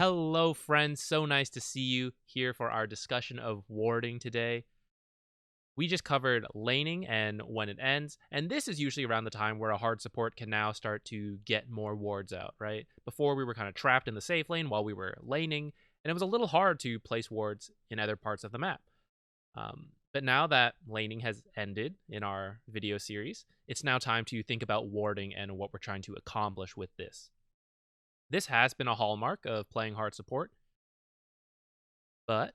Hello, friends. So nice to see you here for our discussion of warding today. We just covered laning and when it ends, and this is usually around the time where a hard support can now start to get more wards out, right? Before we were kind of trapped in the safe lane while we were laning, and it was a little hard to place wards in other parts of the map. But now that laning has ended in our video series, it's now time to think about warding and what we're trying to accomplish with this. This has been a hallmark of playing hard support, but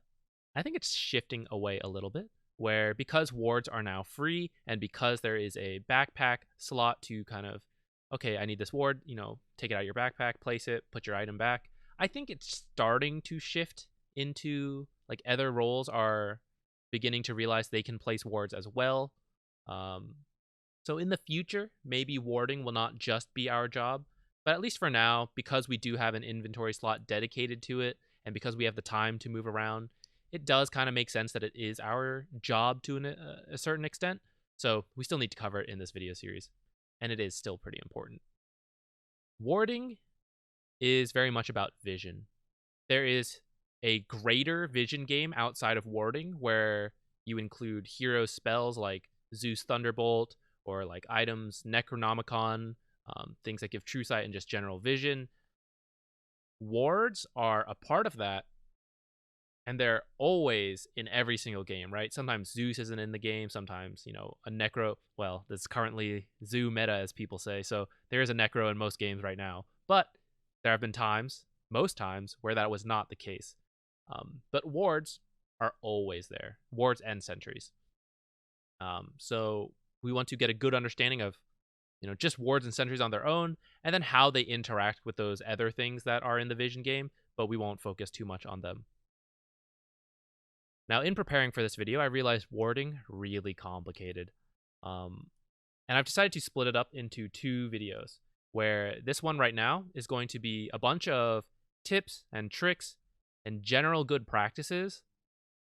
I think it's shifting away a little bit, where because wards are now free and because there is a backpack slot to kind of, okay, I need this ward, take it out of your backpack, place it, put your item back. I think it's starting to shift into like other roles are beginning to realize they can place wards as well. So in the future, maybe warding will not just be our job, but at least for now, because we do have an inventory slot dedicated to it, and because we have the time to move around, it does kind of make sense that it is our job to a certain extent. So we still need to cover it in this video series, and it is still pretty important. Warding is very much about vision. There is a greater vision game outside of warding where you include hero spells like Zeus Thunderbolt or like items Necronomicon, things that give true sight and just general vision. Wards are a part of that, and they're always in every single game, right? Sometimes Zeus isn't in the game, sometimes, a Necro, well, that's currently Zoo meta, as people say, so there is a Necro in most games right now, but there have been times, most times, where that was not the case. But wards are always there, wards and sentries. So we want to get a good understanding of just wards and sentries on their own, and then how they interact with those other things that are in the vision game, but we won't focus too much on them. Now, in preparing for this video, I realized warding really complicated. And I've decided to split it up into two videos, where this one right now is going to be a bunch of tips and tricks and general good practices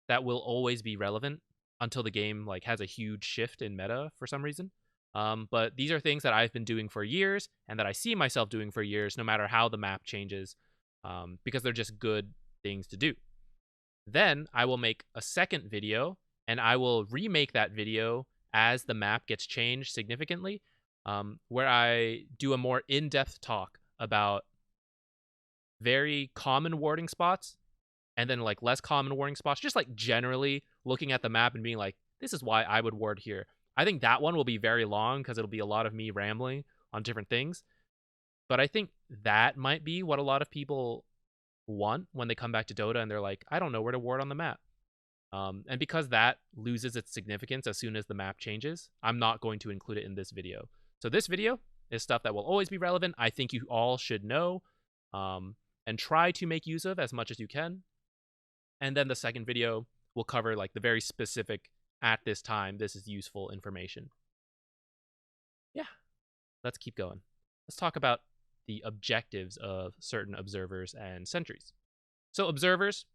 that will always be relevant until the game has a huge shift in meta for some reason. But these are things that I've been doing for years and that I see myself doing for years, no matter how the map changes, because they're just good things to do. Then I will make a second video, and I will remake that video as the map gets changed significantly, where I do a more in-depth talk about very common warding spots, and then less common warding spots, just generally looking at the map and being like, this is why I would ward here. I think that one will be very long because it'll be a lot of me rambling on different things. But I think that might be what a lot of people want when they come back to Dota and they're like, I don't know where to ward on the map. And because that loses its significance as soon as the map changes, I'm not going to include it in this video. So this video is stuff that will always be relevant. I think you all should know, and try to make use of as much as you can. And then the second video will cover the very specific, at this time, this is useful information. Yeah, let's keep going. Let's talk about the objectives of certain observers and sentries. So observers,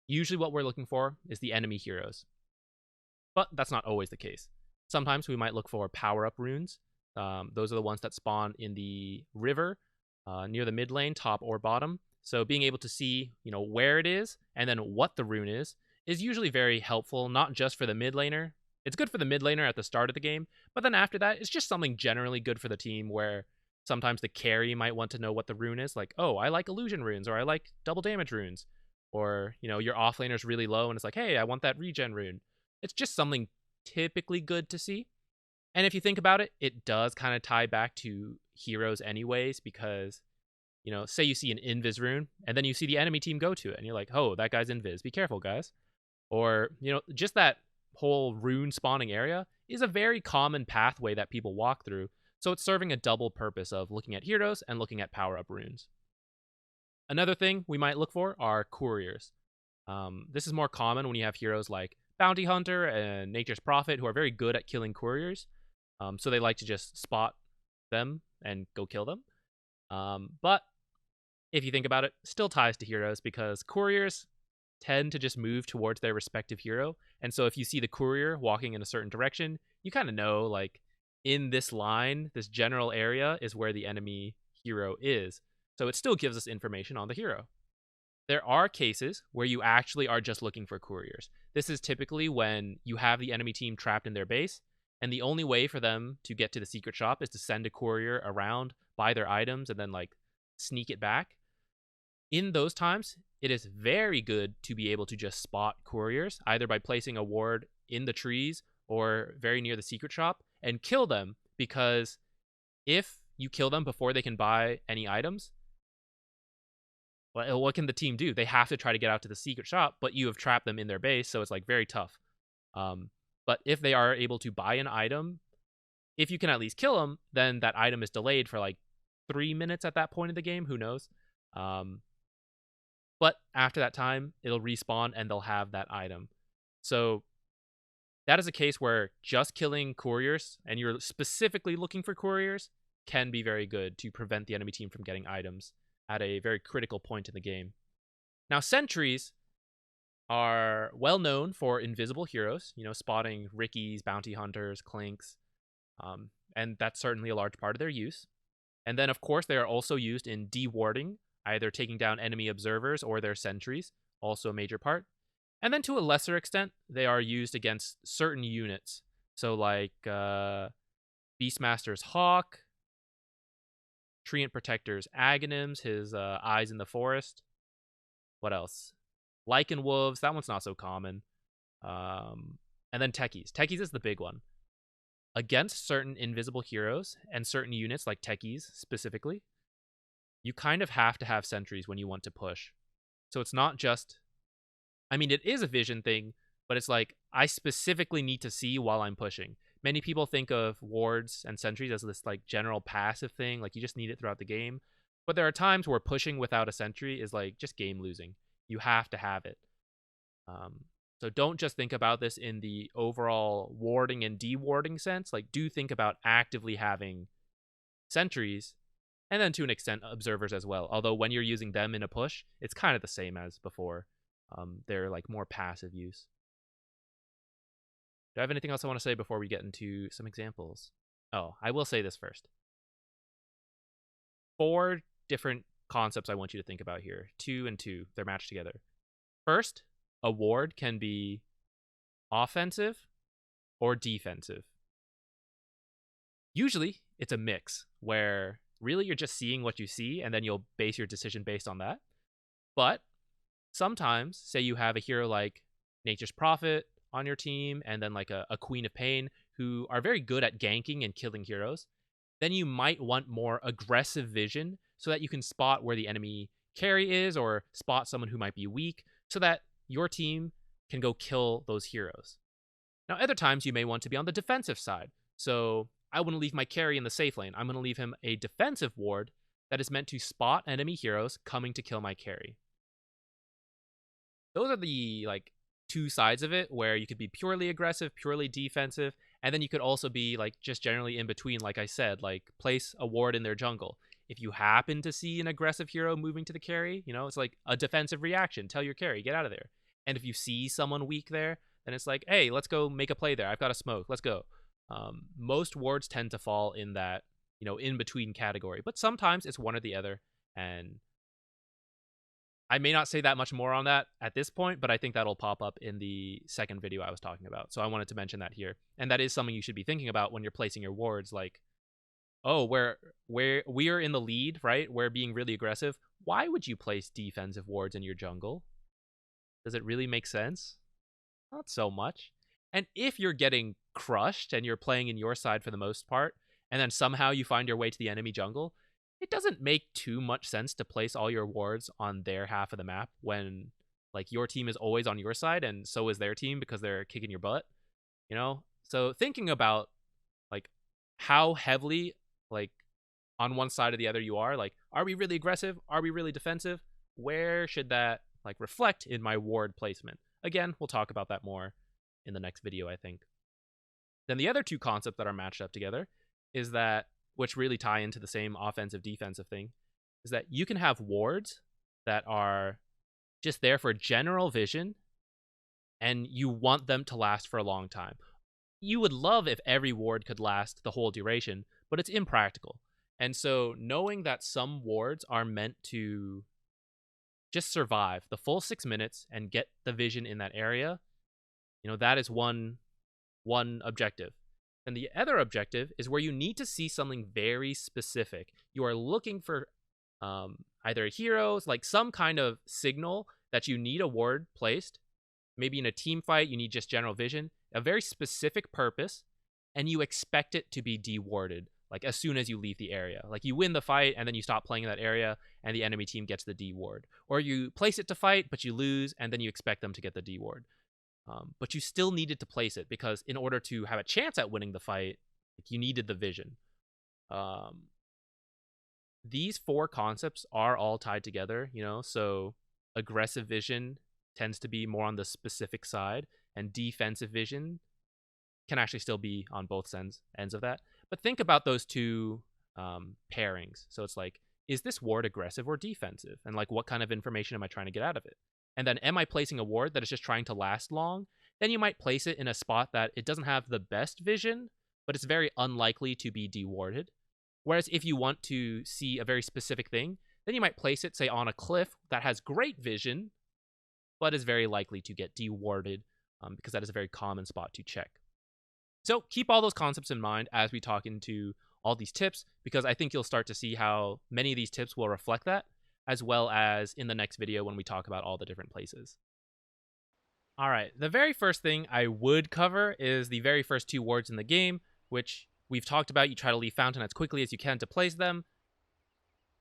usually what we're looking for is the enemy heroes. But that's not always the case. Sometimes we might look for power-up runes. Those are the ones that spawn in the river, near the mid lane, top or bottom. So being able to see, where it is and then what the rune is usually very helpful, not just for the mid laner. It's good for the mid laner at the start of the game, but then after that, it's just something generally good for the team where sometimes the carry might want to know what the rune is. Like, oh, I like illusion runes, or I like double damage runes. Or, your offlaner's really low and it's like, hey, I want that regen rune. It's just something typically good to see. And if you think about it, it does kind of tie back to heroes anyways, because say you see an invis rune, and then you see the enemy team go to it, and you're like, oh, that guy's invis. Be careful, guys. Or, just that whole rune spawning area is a very common pathway that people walk through, so it's serving a double purpose of looking at heroes and looking at power-up runes. Another thing we might look for are couriers. This is more common when you have heroes like Bounty Hunter and Nature's Prophet, who are very good at killing couriers, so they like to just spot them and go kill them. But if you think about it, still ties to heroes, because couriers tend to just move towards their respective hero. And so if you see the courier walking in a certain direction, you kind of know, in this line, this general area is where the enemy hero is. So it still gives us information on the hero. There are cases where you actually are just looking for couriers. This is typically when you have the enemy team trapped in their base, and the only way for them to get to the secret shop is to send a courier around, buy their items, and then like sneak it back. In those times, it is very good to be able to just spot couriers, either by placing a ward in the trees or very near the secret shop, and kill them, because if you kill them before they can buy any items, well, what can the team do? They have to try to get out to the secret shop, but you have trapped them in their base, so it's like very tough. But if they are able to buy an item, if you can at least kill them, then that item is delayed for like 3 minutes at that point in the game. Who knows? But after that time, it'll respawn and they'll have that item. So that is a case where just killing couriers, and you're specifically looking for couriers, can be very good to prevent the enemy team from getting items at a very critical point in the game. Now, sentries are well known for invisible heroes, spotting Rickies, bounty hunters, clinks, and that's certainly a large part of their use. And then, of course, they are also used in dewarding, either taking down enemy observers or their sentries, also a major part. And then to a lesser extent, they are used against certain units. So like Beastmaster's Hawk, Treant Protector's Aghanims, his Eyes in the Forest. What else? Lycan Wolves, that one's not so common. And then Techies. Techies is the big one. Against certain invisible heroes and certain units like Techies specifically, you kind of have to have sentries when you want to push. So it's not just, it is a vision thing, but it's like, I specifically need to see while I'm pushing. Many people think of wards and sentries as this like general passive thing, like you just need it throughout the game. But there are times where pushing without a sentry is like just game losing. You have to have it. So don't just think about this in the overall warding and dewarding sense. Like, do think about actively having sentries, and then to an extent observers as well. Although when you're using them in a push, it's kind of the same as before. They're like more passive use. Do I have anything else I want to say before we get into some examples? Oh, I will say this first. 4 different concepts I want you to think about here. 2 and 2, they're matched together. First, a ward can be offensive or defensive. Usually, it's a mix where really you're just seeing what you see and then you'll base your decision based on that. But sometimes, say you have a hero like Nature's Prophet on your team and then like a Queen of Pain who are very good at ganking and killing heroes, then you might want more aggressive vision so that you can spot where the enemy carry is or spot someone who might be weak so that your team can go kill those heroes. Now, other times you may want to be on the defensive side. So I wouldn't leave my carry in the safe lane. I'm going to leave him a defensive ward that is meant to spot enemy heroes coming to kill my carry. Those are the like 2 sides of it, where you could be purely aggressive, purely defensive, and then you could also be like just generally in between, like I said, like place a ward in their jungle. If you happen to see an aggressive hero moving to the carry, it's like a defensive reaction. Tell your carry, get out of there. And if you see someone weak there, then it's like, hey, let's go make a play there. I've got a smoke. Let's go. Most wards tend to fall in that, in between category, but sometimes it's one or the other. And I may not say that much more on that at this point, but I think that'll pop up in the second video I was talking about. So I wanted to mention that here. And that is something you should be thinking about when you're placing your wards. Like, oh, we're in the lead, right? We're being really aggressive. Why would you place defensive wards in your jungle? Does it really make sense? Not so much. And if you're getting crushed and you're playing in your side for the most part, and then somehow you find your way to the enemy jungle, it doesn't make too much sense to place all your wards on their half of the map when like your team is always on your side and so is their team because they're kicking your butt, So thinking about like how heavily like on one side or the other you are, like, are we really aggressive? Are we really defensive? Where should that like reflect in my ward placement? Again, we'll talk about that more in the next video, I think. Then the other 2 concepts that are matched up together is that, which really tie into the same offensive defensive thing, is that you can have wards that are just there for general vision and you want them to last for a long time. You would love if every ward could last the whole duration, but it's impractical. And so knowing that some wards are meant to just survive the full 6 minutes and get the vision in that area, that is one objective. And the other objective is where you need to see something very specific. You are looking for either heroes, like some kind of signal that you need a ward placed. Maybe in a team fight, you need just general vision, a very specific purpose, and you expect it to be dewarded, like as soon as you leave the area. Like you win the fight and then you stop playing in that area and the enemy team gets the deward. Or you place it to fight, but you lose and then you expect them to get the deward. But you still needed to place it because in order to have a chance at winning the fight, you needed the vision. These 4 concepts are all tied together, so aggressive vision tends to be more on the specific side, and defensive vision can actually still be on both ends of that. But think about those 2 pairings. So it's like, is this ward aggressive or defensive? And like, what kind of information am I trying to get out of it? And then am I placing a ward that is just trying to last long? Then you might place it in a spot that it doesn't have the best vision, but it's very unlikely to be dewarded. Whereas if you want to see a very specific thing, then you might place it, say, on a cliff that has great vision, but is very likely to get dewarded because that is a very common spot to check. So keep all those concepts in mind as we talk into all these tips, because I think you'll start to see how many of these tips will reflect that, as well as in the next video when we talk about all the different places. All right, the very first thing I would cover is the very first 2 wards in the game, which we've talked about. You try to leave fountain as quickly as you can to place them.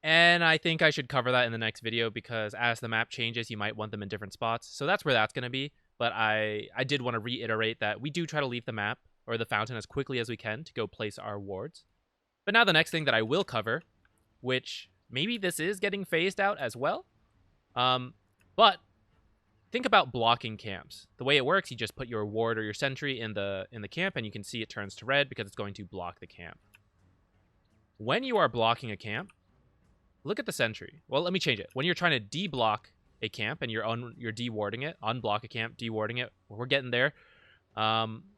And I think I should cover that in the next video because as the map changes, you might want them in different spots. So that's where that's going to be. But I did want to reiterate that we do try to leave the map or the fountain as quickly as we can to go place our wards. But now the next thing that I will cover, which maybe this is getting phased out as well. But think about blocking camps. The way it works, you just put your ward or your sentry in the camp and you can see it turns to red because it's going to block the camp. When you are blocking a camp, look at the sentry. Well, let me change it. When you're trying to de-block a camp and you're dewarding it, unblock a camp, dewarding it, we're getting there.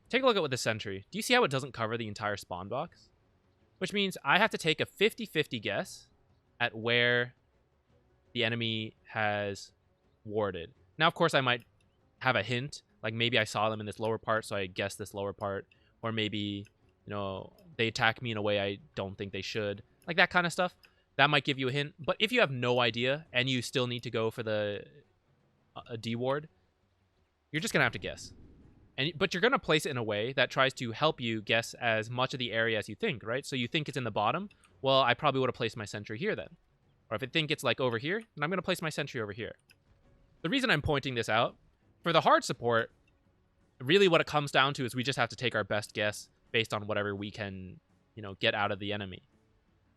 Take a look at the sentry. Do you see how it doesn't cover the entire spawn box? Which means I have to take a 50-50 guess at where the enemy has warded. Now, of course, I might have a hint. Like maybe I saw them in this lower part, so I guessed this lower part. Or maybe, they attack me in a way I don't think they should. Like that kind of stuff. That might give you a hint. But if you have no idea and you still need to go for a deward, you're just going to have to guess. But you're going to place it in a way that tries to help you guess as much of the area as you think, right? So you think it's in the bottom. Well, I probably would have placed my sentry here then. Or if I think it's like over here, then I'm going to place my sentry over here. The reason I'm pointing this out, for the hard support, really what it comes down to is we just have to take our best guess based on whatever we can, get out of the enemy.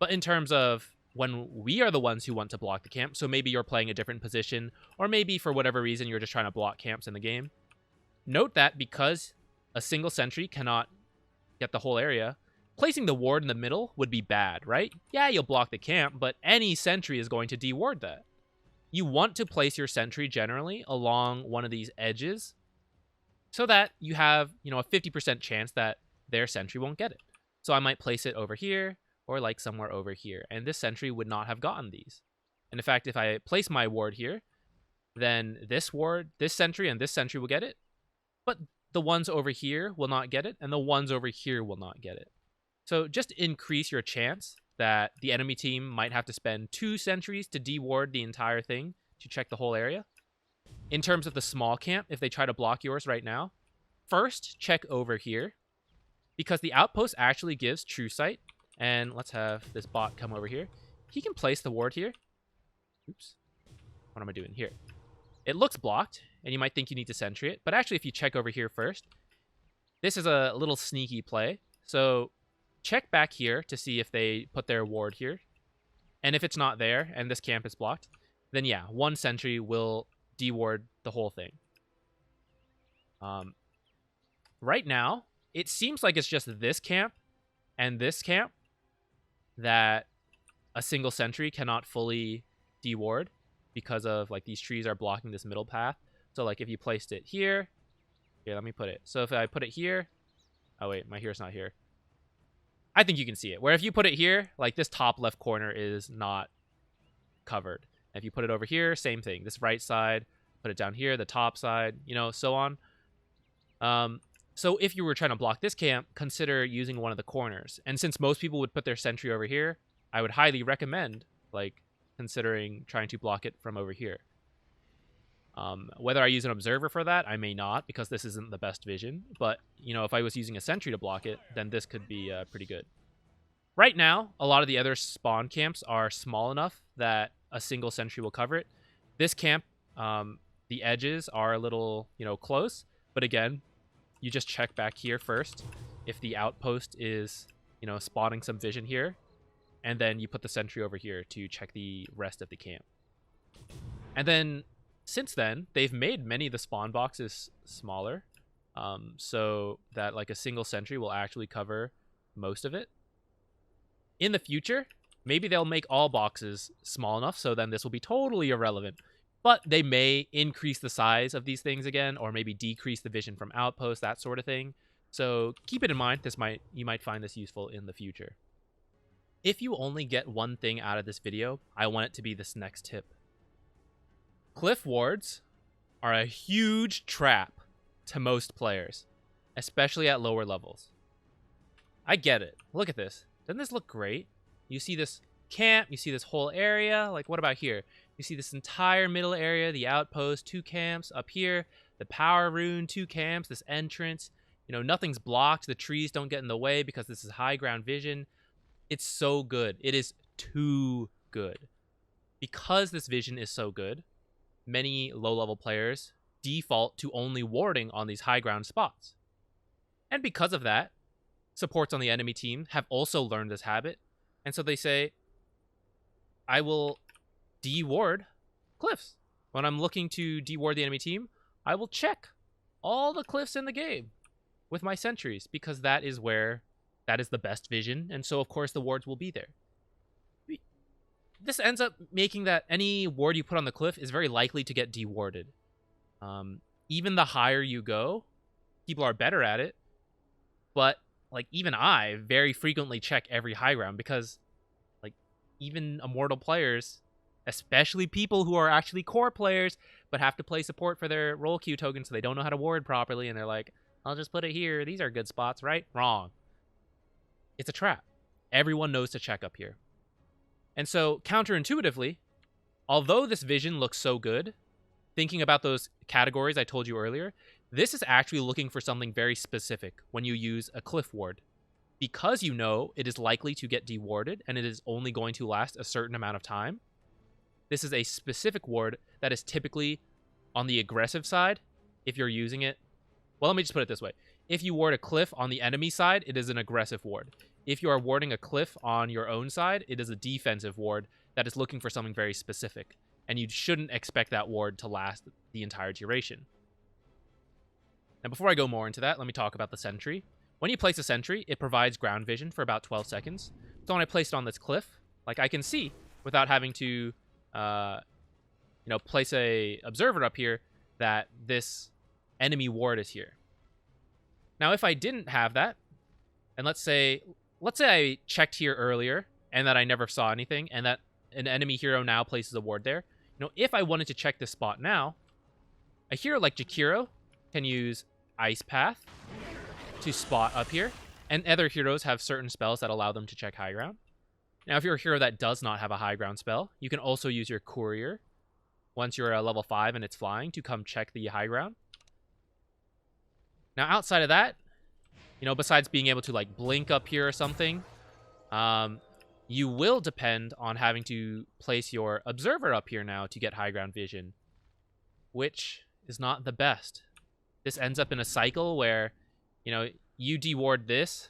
But in terms of when we are the ones who want to block the camp, so maybe you're playing a different position, or maybe for whatever reason you're just trying to block camps in the game, note that because a single sentry cannot get the whole area, placing the ward in the middle would be bad, right? Yeah, you'll block the camp, but any sentry is going to deward that. You want to place your sentry generally along one of these edges so that you have, a 50% chance that their sentry won't get it. So I might place it over here or like somewhere over here, and this sentry would not have gotten these. And in fact, if I place my ward here, then this sentry and this sentry will get it, but the ones over here will not get it, and the ones over here will not get it. So just increase your chance that the enemy team might have to spend 2 sentries to deward the entire thing to check the whole area. In terms of the small camp, if they try to block yours right now, first check over here, because the outpost actually gives true sight. And let's have this bot come over here. He can place the ward here. Oops. What am I doing here? It looks blocked, and you might think you need to sentry it. But actually, if you check over here first, this is a little sneaky play. So check back here to see if they put their ward here. And if it's not there, and this camp is blocked, then yeah, 1 sentry will deward the whole thing. Right now, it seems like it's just this camp and this camp that a single sentry cannot fully deward because of like these trees are blocking this middle path. So like if you placed it here, let me put it. So if I put it here, oh wait, my here's not here. I think you can see it. Where if you put it here, like this top left corner is not covered. If you put it over here, same thing. This right side, put it down here, the top side, you know, so on. So if you were trying to block this camp, consider using one of the corners. And since most people would put their sentry over here, I would highly recommend, like, considering trying to block it from over here. Whether I use an observer for that, I may not, because this isn't the best vision. But, you know, if I was using a sentry to block it, then this could be pretty good. Right now, a lot of the other spawn camps are small enough that a single sentry will cover it. This camp, the edges are a little, you know, close. But again, you just check back here first if the outpost is, you know, spotting some vision here. And then you put the sentry over here to check the rest of the camp. And then, since then, they've made many of the spawn boxes smaller. So that, like, a single sentry will actually cover most of it. In the future, maybe they'll make all boxes small enough, so then this will be totally irrelevant. But they may increase the size of these things again, or maybe decrease the vision from outposts, that sort of thing. So keep it in mind. You might find this useful in the future. If you only get one thing out of this video, I want it to be this next tip. Cliff wards are a huge trap to most players, especially at lower levels. I get it. Look at this. Doesn't this look great? You see this camp, you see this whole area. Like, what about here? You see this entire middle area, the outpost, 2 camps up here, the power rune, 2 camps, this entrance. You know, nothing's blocked. The trees don't get in the way because this is high ground vision. It's so good. It is too good. Because this vision is so good, many low-level players default to only warding on these high ground spots. And because of that, supports on the enemy team have also learned this habit. And so they say, I will deward cliffs. When I'm looking to deward the enemy team, I will check all the cliffs in the game with my sentries, because that is the best vision. And so, of course, the wards will be there. This ends up making that any ward you put on the cliff is very likely to get dewarded. Even the higher you go, people are better at it. But, like, even I very frequently check every high ground, because, like, even immortal players, especially people who are actually core players but have to play support for their role queue token, so they don't know how to ward properly, and they're like, I'll just put it here. These are good spots, right? Wrong. It's a trap. Everyone knows to check up here. And so, counterintuitively, although this vision looks so good, thinking about those categories I told you earlier, this is actually looking for something very specific when you use a cliff ward. Because you know it is likely to get dewarded and it is only going to last a certain amount of time, this is a specific ward that is typically on the aggressive side if you're using it. Well, let me just put it this way. If you ward a cliff on the enemy side, it is an aggressive ward. If you are warding a cliff on your own side, it is a defensive ward that is looking for something very specific. And you shouldn't expect that ward to last the entire duration. Now, before I go more into that, let me talk about the sentry. When you place a sentry, it provides ground vision for about 12 seconds. So when I place it on this cliff, like, I can see without having to, place a observer up here that this enemy ward is here. Now, if I didn't have that, and let's say I checked here earlier and that I never saw anything, and that an enemy hero now places a ward there. You know, if I wanted to check this spot now, a hero like Zquixotix can use Ice Path to spot up here, and other heroes have certain spells that allow them to check high ground. Now, if you're a hero that does not have a high ground spell, you can also use your Courier once you're a level 5 and it's flying to come check the high ground. Now, outside of that, you know, besides being able to, like, blink up here or something, you will depend on having to place your observer up here now to get high ground vision, which is not the best. This ends up in a cycle where, you know, you deward this,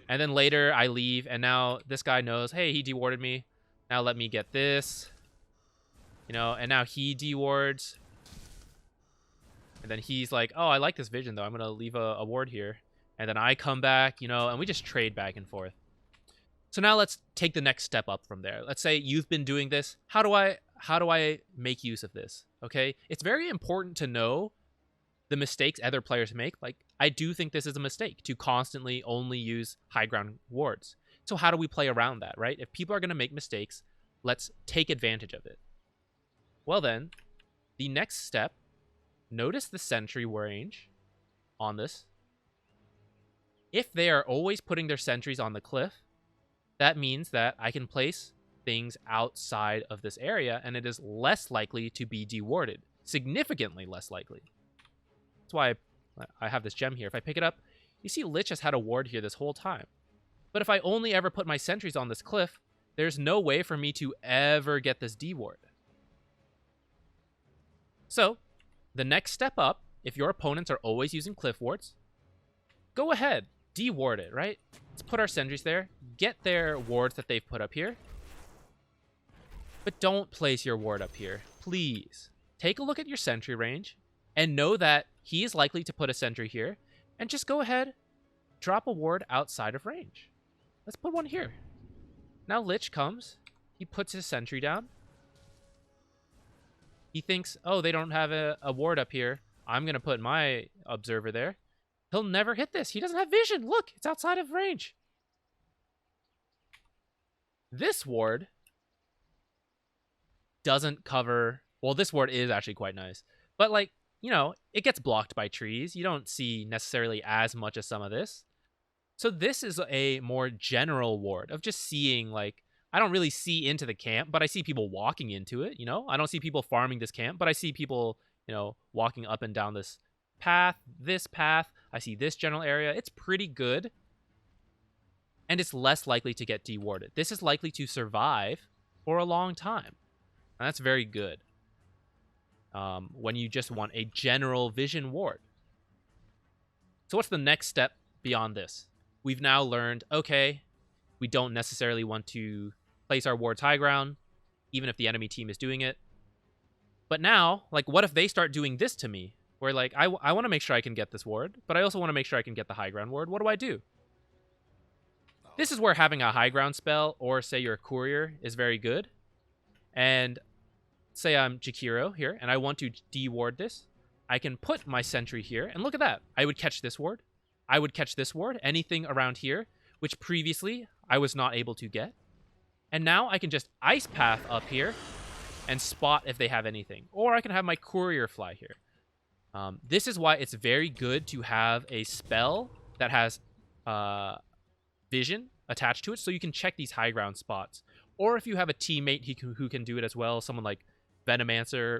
and then later I leave, and now this guy knows, hey, he dewarded me. Now let me get this, you know, and now he dewards. And then he's like, oh, I like this vision, though. I'm going to leave a ward here. And then I come back, you know, and we just trade back and forth. So now let's take the next step up from there. Let's say you've been doing this. How do I make use of this? Okay? It's very important to know the mistakes other players make. Like, I do think this is a mistake to constantly only use high ground wards. So how do we play around that, right? If people are going to make mistakes, Let's take advantage of it. Well then, the next step, notice the sentry range on this. If they are always putting their sentries on the cliff, that means that I can place things outside of this area, and it is less likely to be dewarded. Significantly less likely. That's why I have this gem here. If I pick it up, you see Lich has had a ward here this whole time. But if I only ever put my sentries on this cliff, there's no way for me to ever get this deward. So, the next step up, if your opponents are always using cliff wards, go ahead, deward it, right? Let's put our sentries there, get their wards that they've put up here. But don't place your ward up here, please. Take a look at your sentry range and know that he is likely to put a sentry here, and just go ahead, drop a ward outside of range. Let's put one here. Now Lich comes, he puts his sentry down. He thinks, oh, they don't have a ward up here. I'm going to put my observer there. He'll never hit this. He doesn't have vision. Look, it's outside of range. This ward doesn't cover... Well, this ward is actually quite nice. But, like, you know, it gets blocked by trees. You don't see necessarily as much as some of this. So this is a more general ward of just seeing, like, I don't really see into the camp, but I see people walking into it, you know? I don't see people farming this camp, but I see people, you know, walking up and down this path. I see this general area. It's pretty good. And it's less likely to get dewarded. This is likely to survive for a long time. And that's very good. When you just want a general vision ward. So what's the next step beyond this? We've now learned, okay, we don't necessarily want to place our wards high ground, even if the enemy team is doing it. But now, like, what if they start doing this to me? Where, like, I want to make sure I can get this ward, but I also want to make sure I can get the high ground ward. What do I do? This is where having a high ground spell, or say you're a courier, is very good. And say I'm Jakiro here, and I want to deward this. I can put my sentry here, and look at that. I would catch this ward. I would catch this ward, anything around here, which previously I was not able to get. And now I can just ice path up here and spot if they have anything. Or I can have my courier fly here. This is why it's very good to have a spell that has vision attached to it, so you can check these high ground spots. Or if you have a teammate who can do it as well, someone like Venomancer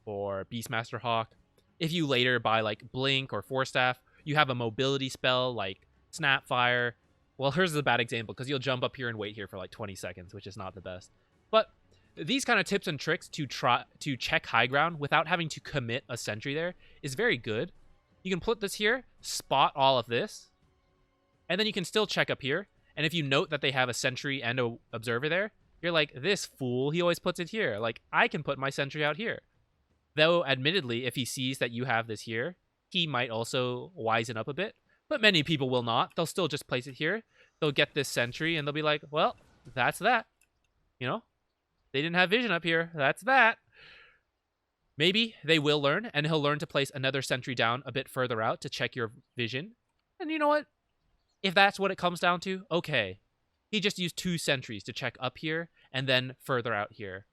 or Beastmaster Hawk. If you later buy like Blink or Force Staff, you have a mobility spell like Snapfire. Well, here's a bad example because you'll jump up here and wait here for like 20 seconds, which is not the best. But these kind of tips and tricks to check high ground without having to commit a sentry there is very good. You can put this here, spot all of this, and then you can still check up here. And if you note that they have a sentry and a observer there, you're like, this fool, he always puts it here. Like, I can put my sentry out here. Though, admittedly, if he sees that you have this here, he might also wisen up a bit. But many people will not. They'll still just place it here. They'll get this sentry, and they'll be like, well, that's that. You know? They didn't have vision up here. That's that. Maybe they will learn, and he'll learn to place another sentry down a bit further out to check your vision. And you know what? If that's what it comes down to, okay. He just used 2 sentries to check up here and then further out here.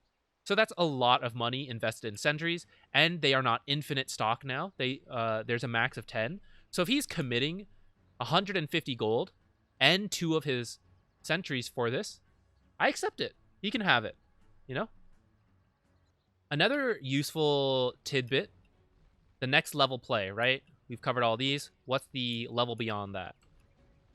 So that's a lot of money invested in sentries, and they are not infinite stock now. There's a max of 10. So if he's committing 150 gold and 2 of his sentries for this, I accept it. He can have it, you know? Another useful tidbit, the next level play, right? We've covered all these. What's the level beyond that?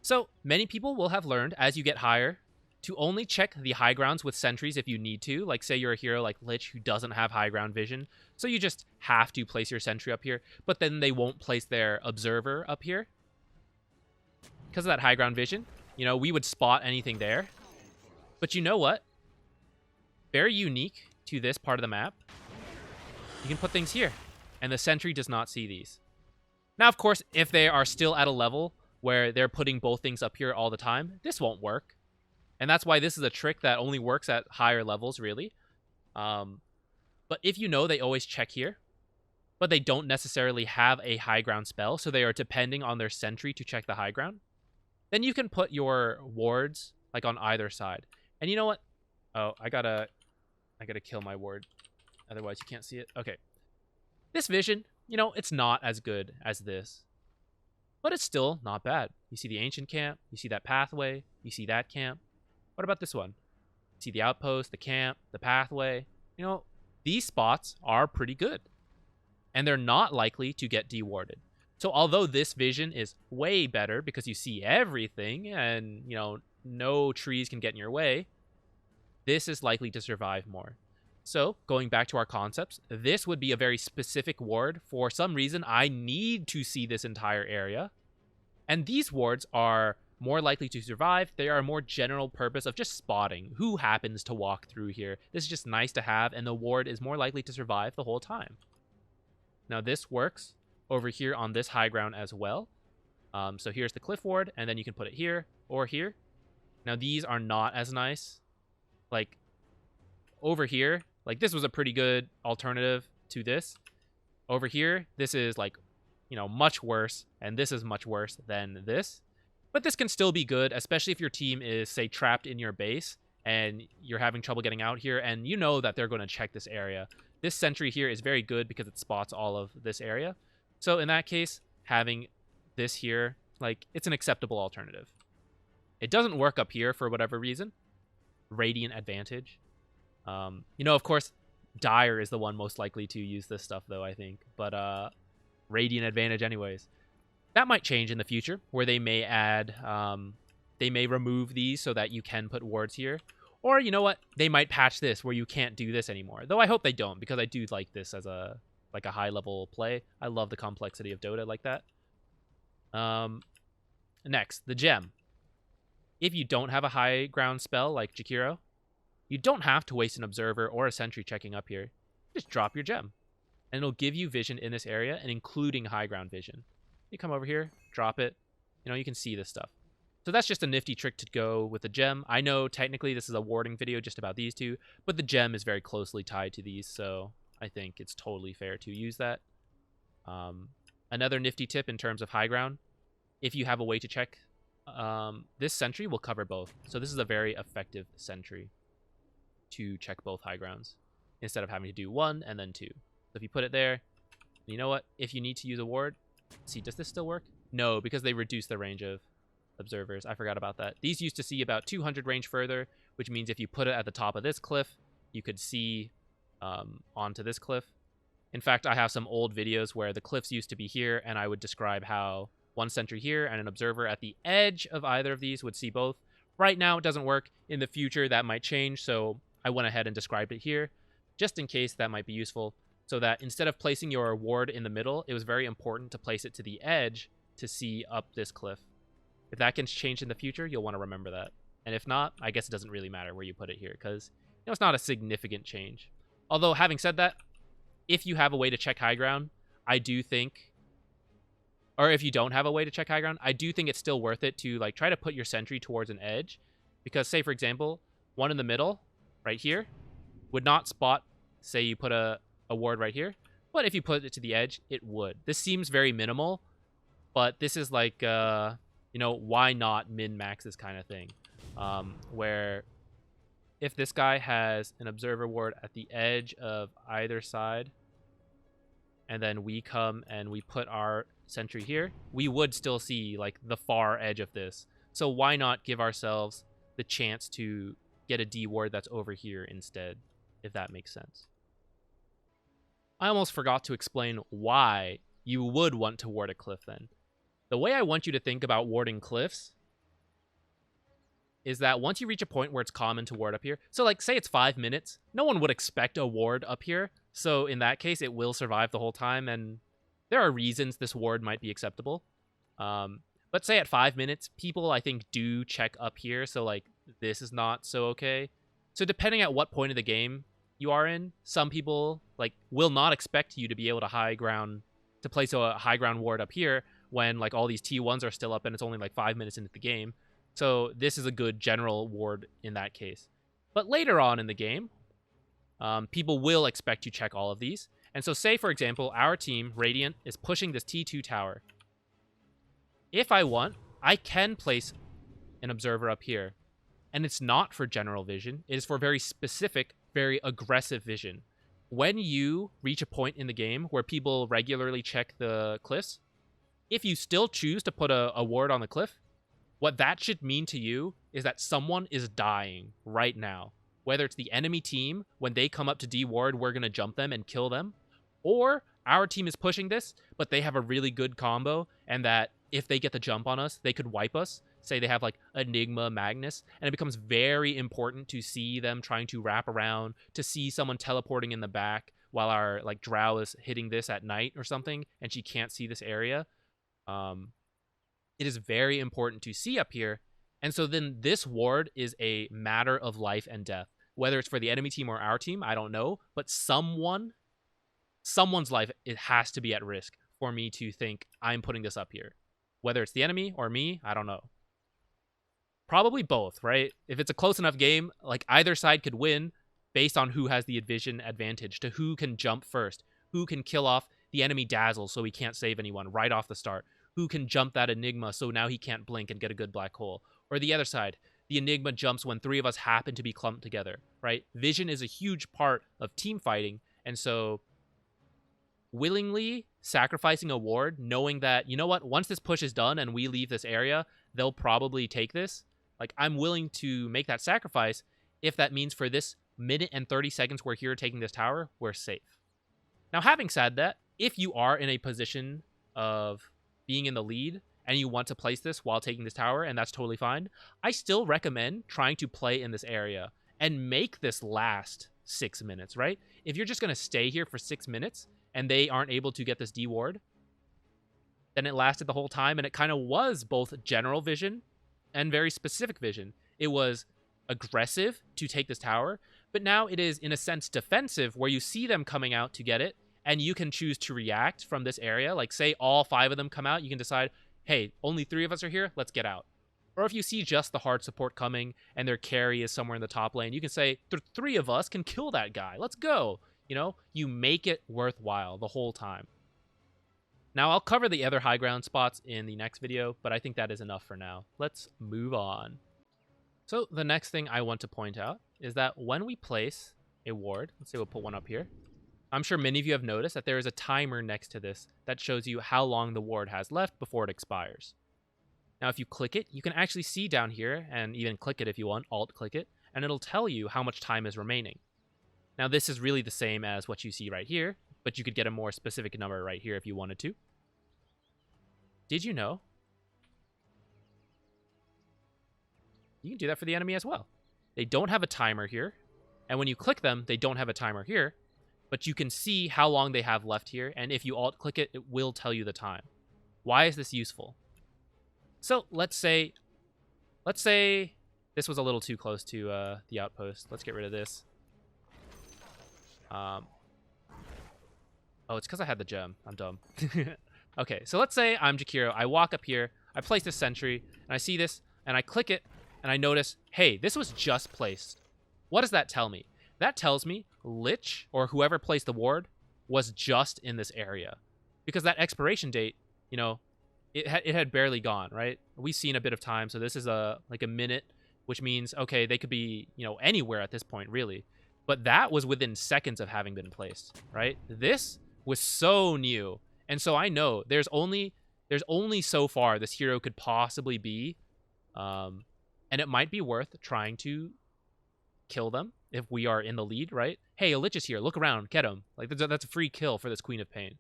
So many people will have learned as you get higher to only check the high grounds with sentries if you need to. Like say you're a hero like Lich who doesn't have high ground vision. So you just have to place your sentry up here, but then they won't place their observer up here. Because of that high ground vision, you know, we would spot anything there. But you know what? Very unique to this part of the map. You can put things here, and the sentry does not see these. Now, of course, if they are still at a level where they're putting both things up here all the time, this won't work. And that's why this is a trick that only works at higher levels, really. But if you know they always check here, but they don't necessarily have a high ground spell, so they are depending on their sentry to check the high ground, then you can put your wards like on either side. And you know what? Oh, I gotta kill my ward. Otherwise, you can't see it. Okay. This vision, you know, it's not as good as this. But it's still not bad. You see the ancient camp. You see that pathway. You see that camp. What about this one? You see the outpost, the camp, the pathway. You know, these spots are pretty good. And they're not likely to get dewarded. So although this vision is way better because you see everything and, you know, no trees can get in your way, this is likely to survive more. So, going back to our concepts, this would be a very specific ward. For some reason, I need to see this entire area. And these wards are more likely to survive. They are a more general purpose of just spotting who happens to walk through here. This is just nice to have, and the ward is more likely to survive the whole time. Now, this works over here on this high ground as well. So here's the cliff ward, and then you can put it here or here. Now, these are not as nice. Like, over here, like, this was a pretty good alternative to this. Over here, this is, like, you know, much worse, and this is much worse than this. But this can still be good, especially if your team is, say, trapped in your base, and you're having trouble getting out here, and you know that they're going to check this area. This sentry here is very good because it spots all of this area. So in that case, having this here, like, it's an acceptable alternative. It doesn't work up here for whatever reason. Radiant advantage. You know, of course, Dire is the one most likely to use this stuff, though, I think. But Radiant advantage anyways. That might change in the future, where they may add, they may remove these so that you can put wards here. Or, you know what, they might patch this where you can't do this anymore. Though I hope they don't, because I do like this as a high-level play. I love the complexity of Dota like that. Next, the gem. If you don't have a high ground spell like Jakiro, you don't have to waste an observer or a sentry checking up here. Just drop your gem. And it'll give you vision in this area, and including high ground vision. You come over here, drop it. You know, you can see this stuff. So that's just a nifty trick to go with the gem. I know technically this is a warding video just about these two, but the gem is very closely tied to these, so I think it's totally fair to use that. Another nifty tip in terms of high ground, if you have a way to check, this sentry will cover both. So this is a very effective sentry to check both high grounds instead of having to do one and then two. So if you put it there, you know what? If you need to use a ward, see, does this still work? No, because they reduced the range of observers. I forgot about that. These used to see about 200 range further, which means if you put it at the top of this cliff, you could see onto this cliff. In fact, I have some old videos where the cliffs used to be here, and I would describe how one sentry here and an observer at the edge of either of these would see both. Right now, it doesn't work. In the future, that might change, so I went ahead and described it here, just in case that might be useful, so that instead of placing your ward in the middle, it was very important to place it to the edge to see up this cliff. If that can change in the future, you'll want to remember that. And if not, I guess it doesn't really matter where you put it here, because you know, it's not a significant change. Although, having said that, if you have a way to check high ground, I do think, or if you don't have a way to check high ground, I do think it's still worth it to like try to put your sentry towards an edge. Because say, for example, one in the middle, right here, would not spot, say you put a ward right here. But if you put it to the edge, it would. This seems very minimal, but this is like, you know, why not min-max this kind of thing? Where if this guy has an observer ward at the edge of either side, and then we come and we put our sentry here, we would still see like the far edge of this. So why not give ourselves the chance to get a D ward that's over here instead, if that makes sense. I almost forgot to explain why you would want to ward a cliff then. The way I want you to think about warding cliffs is that once you reach a point where it's common to ward up here, so like say it's 5 minutes, no one would expect a ward up here, so in that case it will survive the whole time, and there are reasons this ward might be acceptable. But say at 5 minutes, people I think do check up here, so like this is not so okay. So depending at what point of the game you are in, some people like will not expect you to be able to place a high ground ward up here when like all these T1s are still up and it's only like 5 minutes into the game. So this is a good general ward in that case. But later on in the game, people will expect you check all of these. And so say, for example, our team, Radiant, is pushing this T2 tower. If I want, I can place an observer up here. And it's not for general vision. It is for very specific, very aggressive vision. When you reach a point in the game where people regularly check the cliffs, if you still choose to put a ward on the cliff, what that should mean to you is that someone is dying right now. Whether it's the enemy team, when they come up to deward, we're going to jump them and kill them. Or our team is pushing this, but they have a really good combo, and that if they get the jump on us, they could wipe us. Say they have like Enigma, Magnus, and it becomes very important to see them trying to wrap around, to see someone teleporting in the back while our like drow is hitting this at night or something, and she can't see this area. It is very important to see up here. And so then this ward is a matter of life and death. Whether it's for the enemy team or our team, I don't know. But someone's life, it has to be at risk for me to think I'm putting this up here. Whether it's the enemy or me, I don't know. Probably both, right? If it's a close enough game, like either side could win based on who has the vision advantage, to who can jump first, who can kill off the enemy dazzle so he can't save anyone right off the start, who can jump that Enigma so now he can't blink and get a good black hole. Or the other side, the Enigma jumps when three of us happen to be clumped together, right? Vision is a huge part of team fighting, and so willingly sacrificing a ward, knowing that, you know what, once this push is done and we leave this area, they'll probably take this. Like, I'm willing to make that sacrifice if that means for this minute and 30 seconds we're here taking this tower, we're safe. Now, having said that, if you are in a position of being in the lead and you want to place this while taking this tower, and that's totally fine, I still recommend trying to play in this area and make this last 6 minutes, right? If you're just going to stay here for 6 minutes and they aren't able to get this deward, then it lasted the whole time, and it kind of was both general vision and very specific vision. It was aggressive to take this tower, but now it is, in a sense, defensive, where you see them coming out to get it, and you can choose to react from this area. Like, say all 5 of them come out, you can decide, hey, only 3 of us are here, let's get out. Or if you see just the hard support coming and their carry is somewhere in the top lane, you can say, 3 of us can kill that guy, let's go. You know, you make it worthwhile the whole time. Now, I'll cover the other high ground spots in the next video, but I think that is enough for now. Let's move on. So the next thing I want to point out is that when we place a ward, let's say we'll put one up here, I'm sure many of you have noticed that there is a timer next to this that shows you how long the ward has left before it expires. Now, if you click it, you can actually see down here, and even click it if you want, alt-click it, and it'll tell you how much time is remaining. Now, this is really the same as what you see right here, but you could get a more specific number right here if you wanted to. Did you know you can do that for the enemy as well? They don't have a timer here, and when you click them, they don't have a timer here, but you can see how long they have left here, and if you alt-click it, it will tell you the time. Why is this useful? So let's say this was a little too close to the outpost. Let's get rid of this. Oh, it's because I had the gem. I'm dumb. Okay, so let's say I'm Jakiro. I walk up here, I place this sentry, and I see this, and I click it, and I notice, hey, this was just placed. What does that tell me? That tells me Lich, or whoever placed the ward, was just in this area. Because that expiration date, you know, it had barely gone, right? We've seen a bit of time, so this is like a minute, which means, okay, they could be, you know, anywhere at this point, really. But that was within seconds of having been placed, right? This was so new. And so I know there's only so far this hero could possibly be, and it might be worth trying to kill them if we are in the lead, right? Hey, a Lich is here. Look around. Get him. Like, that's a free kill for this Queen of Pain.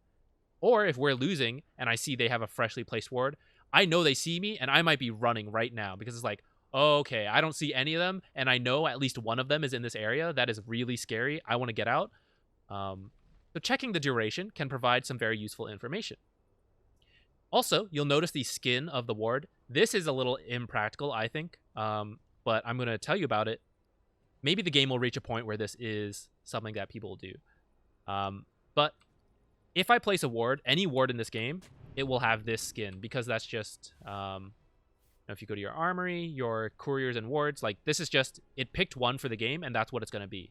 Or if we're losing and I see they have a freshly placed ward, I know they see me and I might be running right now because it's like, oh, okay, I don't see any of them and I know at least one of them is in this area. That is really scary. I want to get out. So checking the duration can provide some very useful information. Also, you'll notice the skin of the ward. This is a little impractical, I think, but I'm going to tell you about it. Maybe the game will reach a point where this is something that people do. But if I place a ward, any ward in this game, it will have this skin because that's just, if you go to your armory, your couriers and wards, like this is just, it picked one for the game and that's what it's going to be.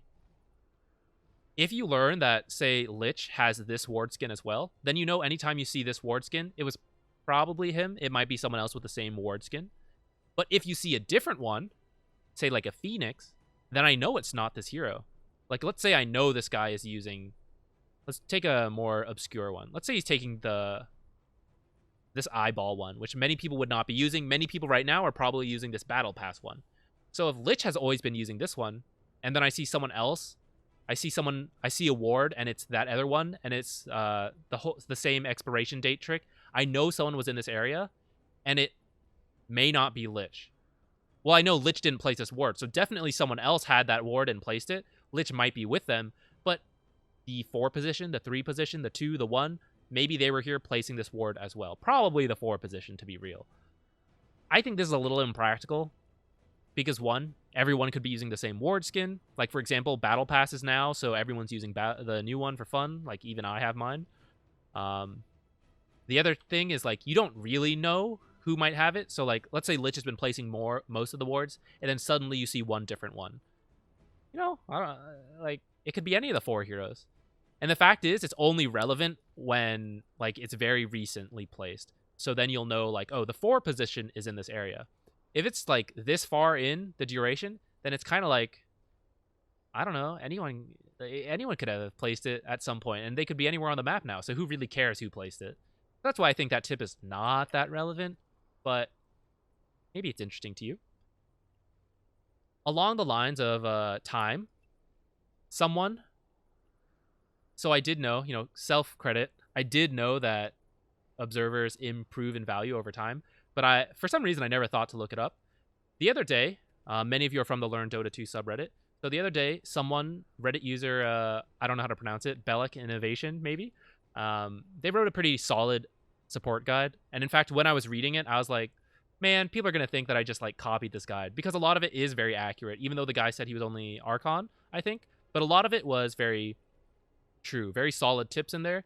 If you learn that, say, Lich has this ward skin as well, then you know anytime you see this ward skin, it was probably him. It might be someone else with the same ward skin. But if you see a different one, say like a Phoenix, then I know it's not this hero. Like, let's say I know this guy is using... Let's take a more obscure one. Let's say he's taking this eyeball one, which many people would not be using. Many people right now are probably using this battle pass one. So if Lich has always been using this one, and then I see someone else, I see a ward, and it's that other one, and it's the same expiration date trick. I know someone was in this area, and it may not be Lich. Well, I know Lich didn't place this ward, so definitely someone else had that ward and placed it. Lich might be with them, but the 4 position, the 3 position, the 2, the 1, maybe they were here placing this ward as well. Probably the 4 position, to be real. I think this is a little impractical because, 1, everyone could be using the same ward skin. Like, for example, Battle Passes now, so everyone's using the new one for fun. Like, even I have mine. The other thing is, like, you don't really know who might have it. So, like, let's say Lich has been placing most of the wards, and then suddenly you see one different one. You know, like, it could be any of the 4 heroes. And the fact is, it's only relevant when, like, it's very recently placed. So then you'll know, like, oh, the 4 position is in this area. If it's, like, this far in the duration, then it's kind of like, I don't know, anyone could have placed it at some point, and they could be anywhere on the map now. So who really cares who placed it? That's why I think that tip is not that relevant, but maybe it's interesting to you. Along the lines of time, someone... So I did know, self-credit, I did know that observers improve in value over time, but for some reason, I never thought to look it up. The other day, many of you are from the Learn Dota 2 subreddit, so the other day, someone, Reddit user, I don't know how to pronounce it, Bellic Innovation, maybe, they wrote a pretty solid support guide, and in fact, when I was reading it, I was like, man, people are going to think that I just, like, copied this guide, because a lot of it is very accurate, even though the guy said he was only Archon, I think, but a lot of it was very... true, very solid tips in there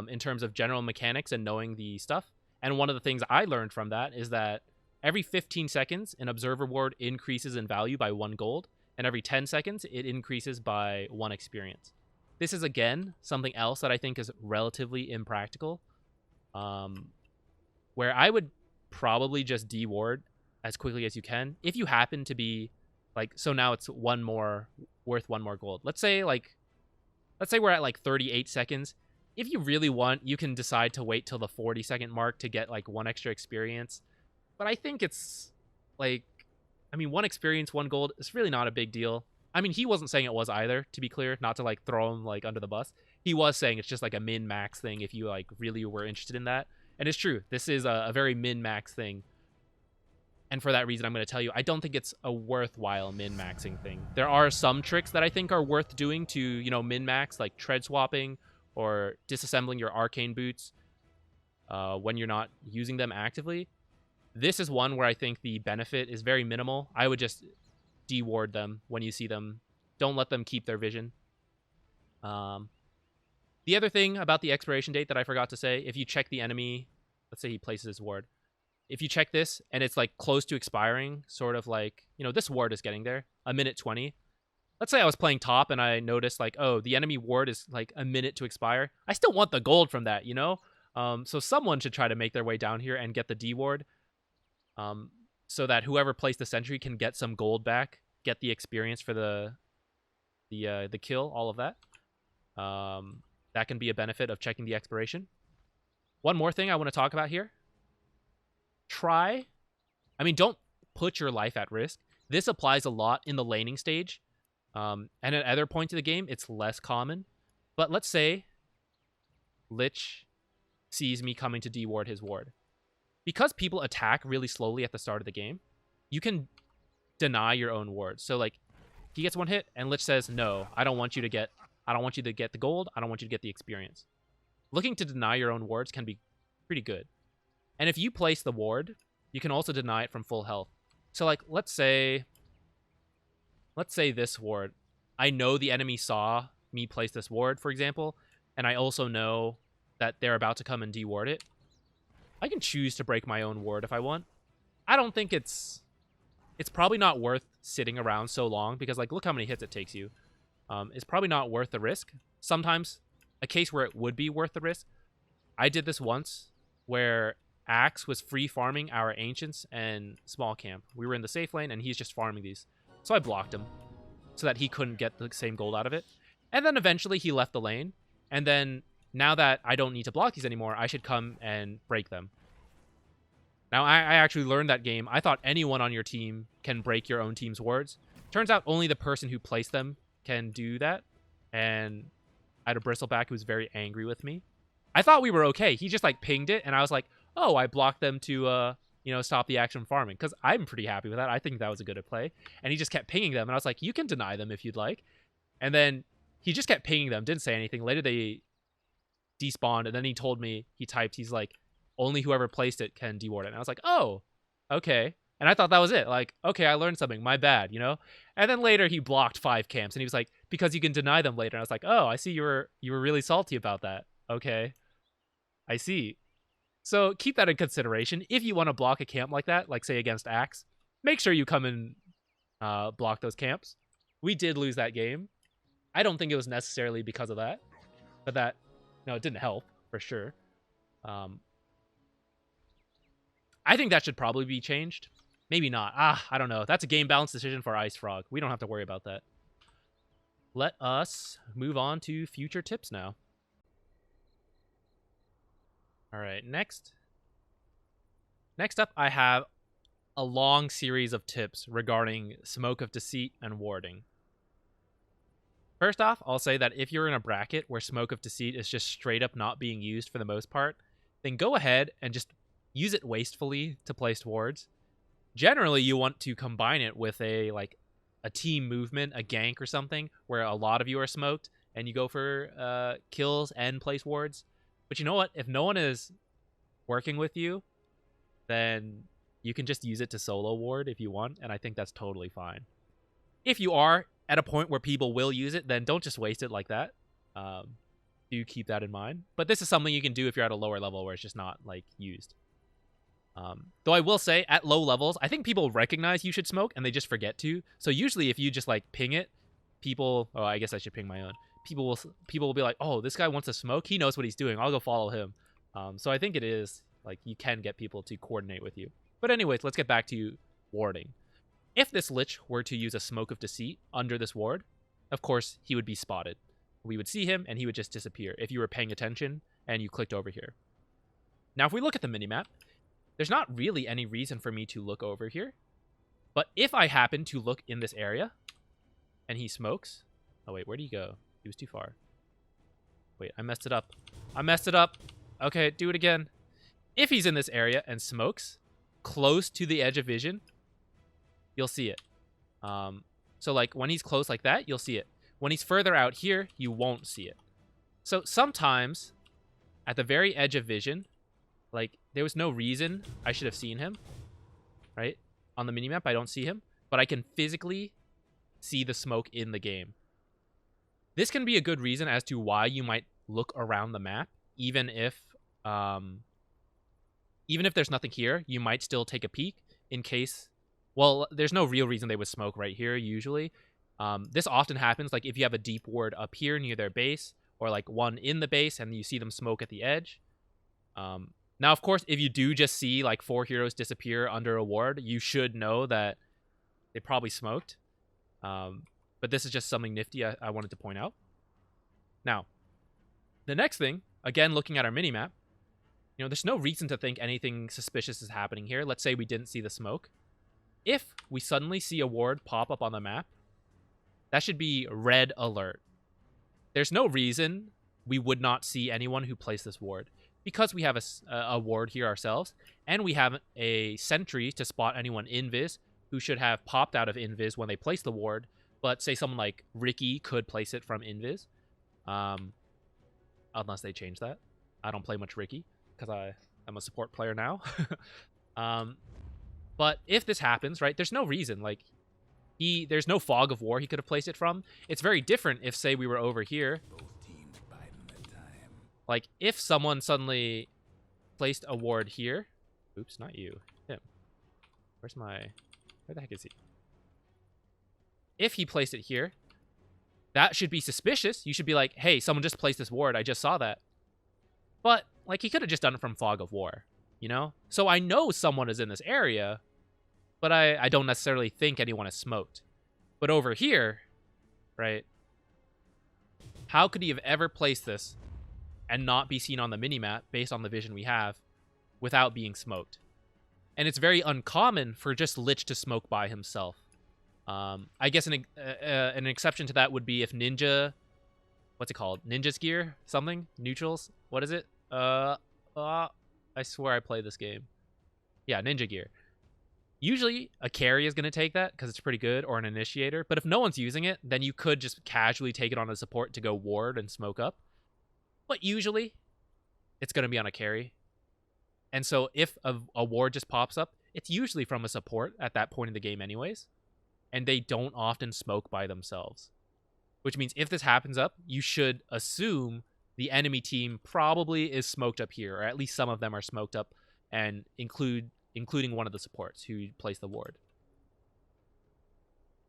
in terms of general mechanics and knowing the stuff. And one of the things I learned from that is that every 15 seconds an observer ward increases in value by 1 gold, and every 10 seconds it increases by 1 experience. This is, again, something else that I think is relatively impractical, where I would probably just deward as quickly as you can if you happen to be like, so now it's worth 1 more gold. Let's say we're at like 38 seconds. If you really want, you can decide to wait till the 40-second mark to get like 1 extra experience. But I think it's like, 1 experience, 1 gold, it's really not a big deal. He wasn't saying it was either, to be clear, not to like throw him like under the bus. He was saying it's just like a min-max thing if you like really were interested in that. And it's true. This is a very min-max thing. And for that reason, I'm going to tell you, I don't think it's a worthwhile min-maxing thing. There are some tricks that I think are worth doing to, min-max, like tread swapping or disassembling your arcane boots when you're not using them actively. This is one where I think the benefit is very minimal. I would just deward them when you see them. Don't let them keep their vision. The other thing about the expiration date that I forgot to say, if you check the enemy, let's say he places his ward. If you check this and it's like close to expiring, sort of like, this ward is getting there, 1:20. Let's say I was playing top and I noticed like, oh, the enemy ward is like 1 minute to expire. I still want the gold from that, So someone should try to make their way down here and get the deward, so that whoever placed the sentry can get some gold back, get the experience for the kill, all of that. That can be a benefit of checking the expiration. One more thing I want to talk about here. Don't put your life at risk. This applies a lot in the laning stage. And at other points of the game, it's less common. But let's say Lich sees me coming to deward his ward. Because people attack really slowly at the start of the game, you can deny your own ward. So, like, he gets 1 hit, and Lich says, no, I don't want you to get the gold. I don't want you to get the experience. Looking to deny your own wards can be pretty good. And if you place the ward, you can also deny it from full health. So, like, let's say this ward, I know the enemy saw me place this ward, for example, and I also know that they're about to come and deward it. I can choose to break my own ward if I want. I don't think it's probably not worth sitting around so long because, like, look how many hits it takes you. It's probably not worth the risk. Sometimes, a case where it would be worth the risk, I did this once where Axe was free farming our Ancients and Small Camp. We were in the safe lane, and he's just farming these. So I blocked him so that he couldn't get the same gold out of it. And then eventually he left the lane. And then now that I don't need to block these anymore, I should come and break them. Now, I actually learned that game. I thought anyone on your team can break your own team's wards. Turns out only the person who placed them can do that. And I had a bristleback who was very angry with me. I thought we were okay. He just like pinged it, and I was like, oh, I blocked them to stop the action farming, because I'm pretty happy with that. I think that was a good play. And he just kept pinging them, and I was like, you can deny them if you'd like. And then he just kept pinging them, didn't say anything. Later they despawned, and then he told me, he's like, only whoever placed it can deward it. And I was like, oh, okay. And I thought that was it. Like, okay, I learned something. My bad, you know? And then later he blocked 5 camps, and he was like, because you can deny them later. And I was like, oh, I see you were really salty about that. Okay. I see. So keep that in consideration. If you want to block a camp like that, like say against Axe, make sure you come and block those camps. We did lose that game. I don't think it was necessarily because of that. But that, no, it didn't help, for sure. I think that should probably be changed. Maybe not. I don't know. That's a game balance decision for Ice Frog. We don't have to worry about that. Let us move on to future tips now. All right, next up, I have a long series of tips regarding Smoke of Deceit and warding. First off, I'll say that if you're in a bracket where Smoke of Deceit is just straight up not being used for the most part, then go ahead and just use it wastefully to place wards. Generally, you want to combine it with a team movement, a gank or something, where a lot of you are smoked, and you go for kills and place wards. But you know what? If no one is working with you, then you can just use it to solo ward if you want, and I think that's totally fine. If you are at a point where people will use it, then don't just waste it like that. Do keep that in mind. But this is something you can do if you're at a lower level where it's just not like used. Though I will say, at low levels, I think people recognize you should smoke and they just forget to. So usually if you just like ping it, people... Oh, I guess I should ping my own. People will be like, oh, this guy wants to smoke. He knows what he's doing. I'll go follow him. So I think it is, like, you can get people to coordinate with you. But anyways, let's get back to warding. If this Lich were to use a Smoke of Deceit under this ward, of course, he would be spotted. We would see him, and he would just disappear if you were paying attention and you clicked over here. Now, if we look at the minimap, there's not really any reason for me to look over here. But if I happen to look in this area, and he smokes... Oh, wait, where'd he go? He was too far. Wait, I messed it up. I messed it up. Okay, do it again. If he's in this area and smokes close to the edge of vision, you'll see it. So, like, when he's close like that, you'll see it. When he's further out here, you won't see it. So, sometimes, at the very edge of vision, like, there was no reason I should have seen him, right? On the minimap, I don't see him, but I can physically see the smoke in the game. This can be a good reason as to why you might look around the map, even if there's nothing here, you might still take a peek in case... Well, there's no real reason they would smoke right here, usually. This often happens, like, if you have a deep ward up here near their base, or, like, one in the base, and you see them smoke at the edge. Now, of course, if you do just see, like, 4 heroes disappear under a ward, you should know that they probably smoked. But this is just something nifty I wanted to point out. Now, the next thing, again, looking at our minimap, you know, there's no reason to think anything suspicious is happening here. Let's say we didn't see the smoke. If we suddenly see a ward pop up on the map, that should be red alert. There's no reason we would not see anyone who placed this ward. Because we have a ward here ourselves, and we have a sentry to spot anyone invis who should have popped out of invis when they place the ward. But say someone like Ricky could place it from invis. Unless they change that. I don't play much Ricky because I'm a support player now. But if this happens, right, there's no reason. Like, there's no fog of war he could have placed it from. It's very different if, say, we were over here. Like, if someone suddenly placed a ward here. Oops, not you. Him. Where the heck is he? If he placed it here, that should be suspicious. You should be like, hey, someone just placed this ward. I just saw that. But, like, he could have just done it from fog of war, you know? So I know someone is in this area, but I don't necessarily think anyone is smoked. But over here, right, how could he have ever placed this and not be seen on the minimap based on the vision we have without being smoked? And it's very uncommon for just Lich to smoke by himself. I guess an exception to that would be if Ninja... What's it called? Ninja's gear? Something? Neutrals? What is it? I swear I play this game. Yeah, Ninja gear. Usually, a carry is going to take that because it's pretty good, or an initiator. But if no one's using it, then you could just casually take it on a support to go ward and smoke up. But usually, it's going to be on a carry. And so if a ward just pops up, it's usually from a support at that point in the game anyways. And they don't often smoke by themselves. Which means if this happens up, you should assume the enemy team probably is smoked up here, or at least some of them are smoked up, and including one of the supports who plays the ward.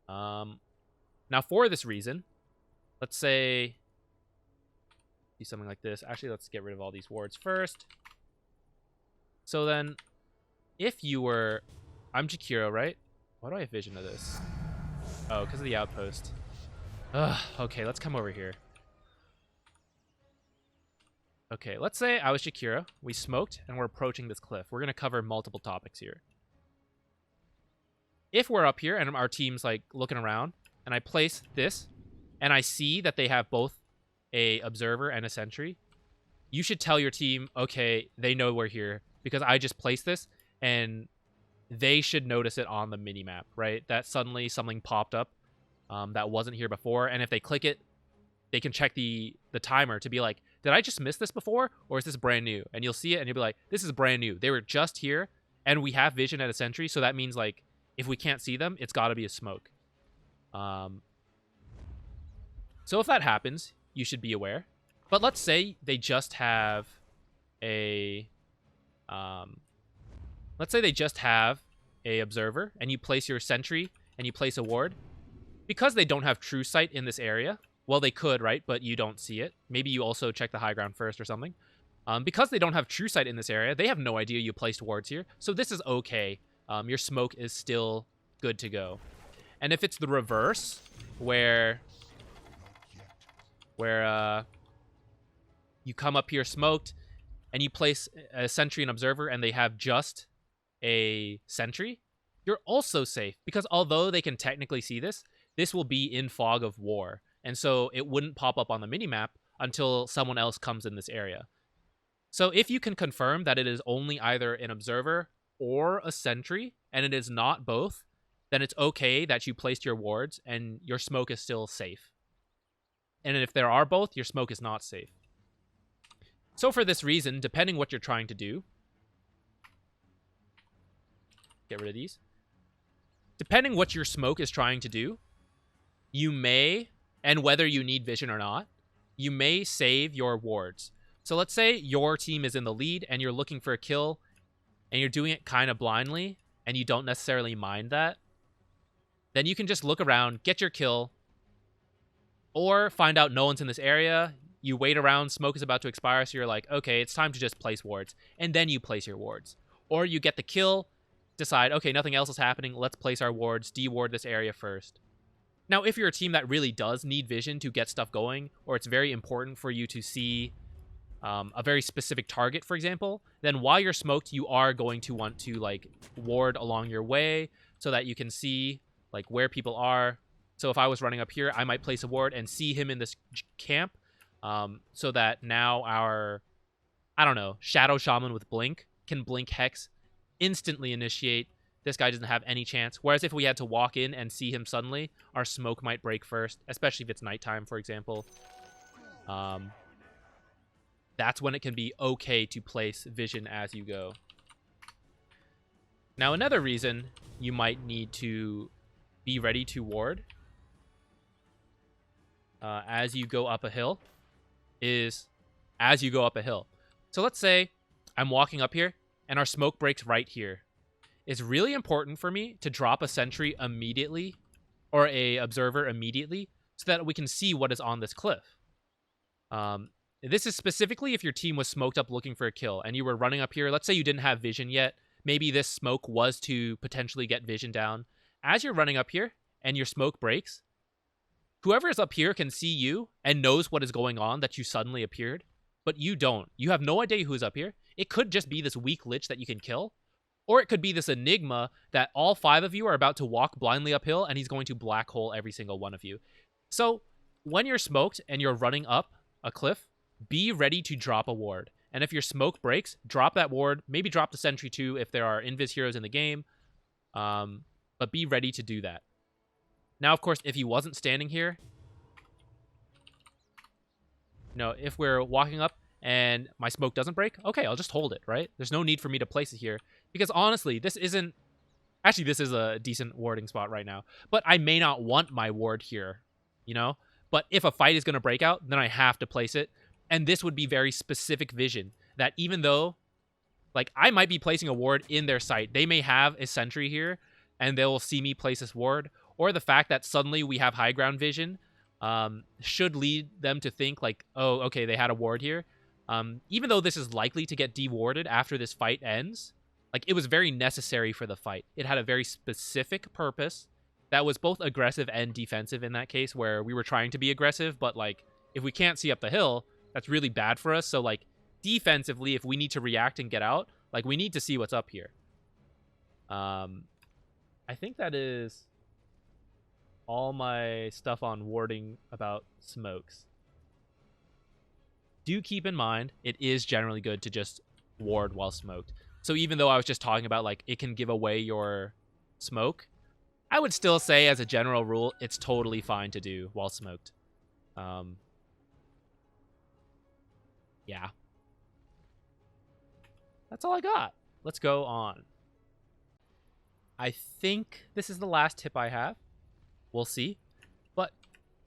Now for this reason, let's say do something like this. Actually, let's get rid of all these wards first. So then, if you were... I'm Jakiro, right? Why do I have vision of this? Oh, because of the outpost. Ugh, okay, let's come over here. Okay, let's say I was Jakiro. We smoked, and we're approaching this cliff. We're going to cover multiple topics here. If we're up here, and our team's, like, looking around, and I place this, and I see that they have both a observer and a sentry, you should tell your team, okay, they know we're here, because I just placed this, and they should notice it on the minimap, right? That suddenly something popped up that wasn't here before, and if they click it, they can check the timer to be like, did I just miss this before, or is this brand new? And you'll see it, and you'll be like, this is brand new. They were just here, and we have vision at a sentry, so that means, like, if we can't see them, it's got to be a smoke. So if that happens, you should be aware. But let's say they just have a... let's say they just have a observer, and you place your sentry, and you place a ward. Because they don't have true sight in this area, well, they could, right? But you don't see it. Maybe you also check the high ground first or something. Because they don't have true sight in this area, they have no idea you placed wards here. So this is okay. Your smoke is still good to go. And if it's the reverse, where you come up here smoked, and you place a sentry and observer, and they have just a sentry, you're also safe. Because although they can technically see this, this will be in fog of war. And so it wouldn't pop up on the minimap until someone else comes in this area. So if you can confirm that it is only either an observer or a sentry, and it is not both, then it's okay that you placed your wards and your smoke is still safe. And if there are both, your smoke is not safe. So for this reason, depending what you're trying to do, get rid of these. Depending what your smoke is trying to do, you may, and whether you need vision or not, you may save your wards. So let's say your team is in the lead and you're looking for a kill and you're doing it kind of blindly and you don't necessarily mind that. Then you can just look around, get your kill, or find out no one's in this area. You wait around, smoke is about to expire, so you're like, okay, it's time to just place wards. And then you place your wards. Or you get the kill, decide, okay, nothing else is happening, let's place our wards, deward this area first. Now, if you're a team that really does need vision to get stuff going, or it's very important for you to see a very specific target, for example, then while you're smoked, you are going to want to, like, ward along your way so that you can see, like, where people are. So if I was running up here, I might place a ward and see him in this camp, so that now our, I don't know, Shadow Shaman with Blink can Blink Hex, instantly initiate. This guy doesn't have any chance. Whereas if we had to walk in and see him suddenly, our smoke might break first, especially if it's nighttime, for example. That's when it can be okay to place vision as you go. Now, another reason you might need to be ready to ward as you go up a hill is as you go up a hill. So let's say I'm walking up here and our smoke breaks right here. It's really important for me to drop a sentry immediately or a observer immediately so that we can see what is on this cliff. This is specifically if your team was smoked up looking for a kill and you were running up here. Let's say you didn't have vision yet. Maybe this smoke was to potentially get vision down. As you're running up here and your smoke breaks, whoever is up here can see you and knows what is going on, that you suddenly appeared, but you don't. You have no idea who's up here. It could just be this weak lich that you can kill, or it could be this enigma that all 5 of you are about to walk blindly uphill and he's going to black hole every single one of you. So when you're smoked and you're running up a cliff, be ready to drop a ward. And if your smoke breaks, drop that ward. Maybe drop the sentry too if there are invis heroes in the game. But be ready to do that. Now, of course, if he wasn't standing here, if we're walking up and my smoke doesn't break, okay, I'll just hold it, right? There's no need for me to place it here. Because honestly, this isn't... Actually, this is a decent warding spot right now. But I may not want my ward here, But if a fight is going to break out, then I have to place it. And this would be very specific vision. That even though, I might be placing a ward in their sight. They may have a sentry here, and they'll see me place this ward. Or the fact that suddenly we have high ground vision should lead them to think, oh, okay, they had a ward here. Even though this is likely to get dewarded after this fight ends, it was very necessary for the fight. It had a very specific purpose that was both aggressive and defensive in that case, where we were trying to be aggressive, but, if we can't see up the hill, that's really bad for us. So, defensively, if we need to react and get out, we need to see what's up here. I think that is all my stuff on warding about smokes. Do keep in mind, it is generally good to just ward while smoked. So even though I was just talking about, it can give away your smoke, I would still say, as a general rule, it's totally fine to do while smoked. Yeah. That's all I got. Let's go on. I think this is the last tip I have. We'll see. But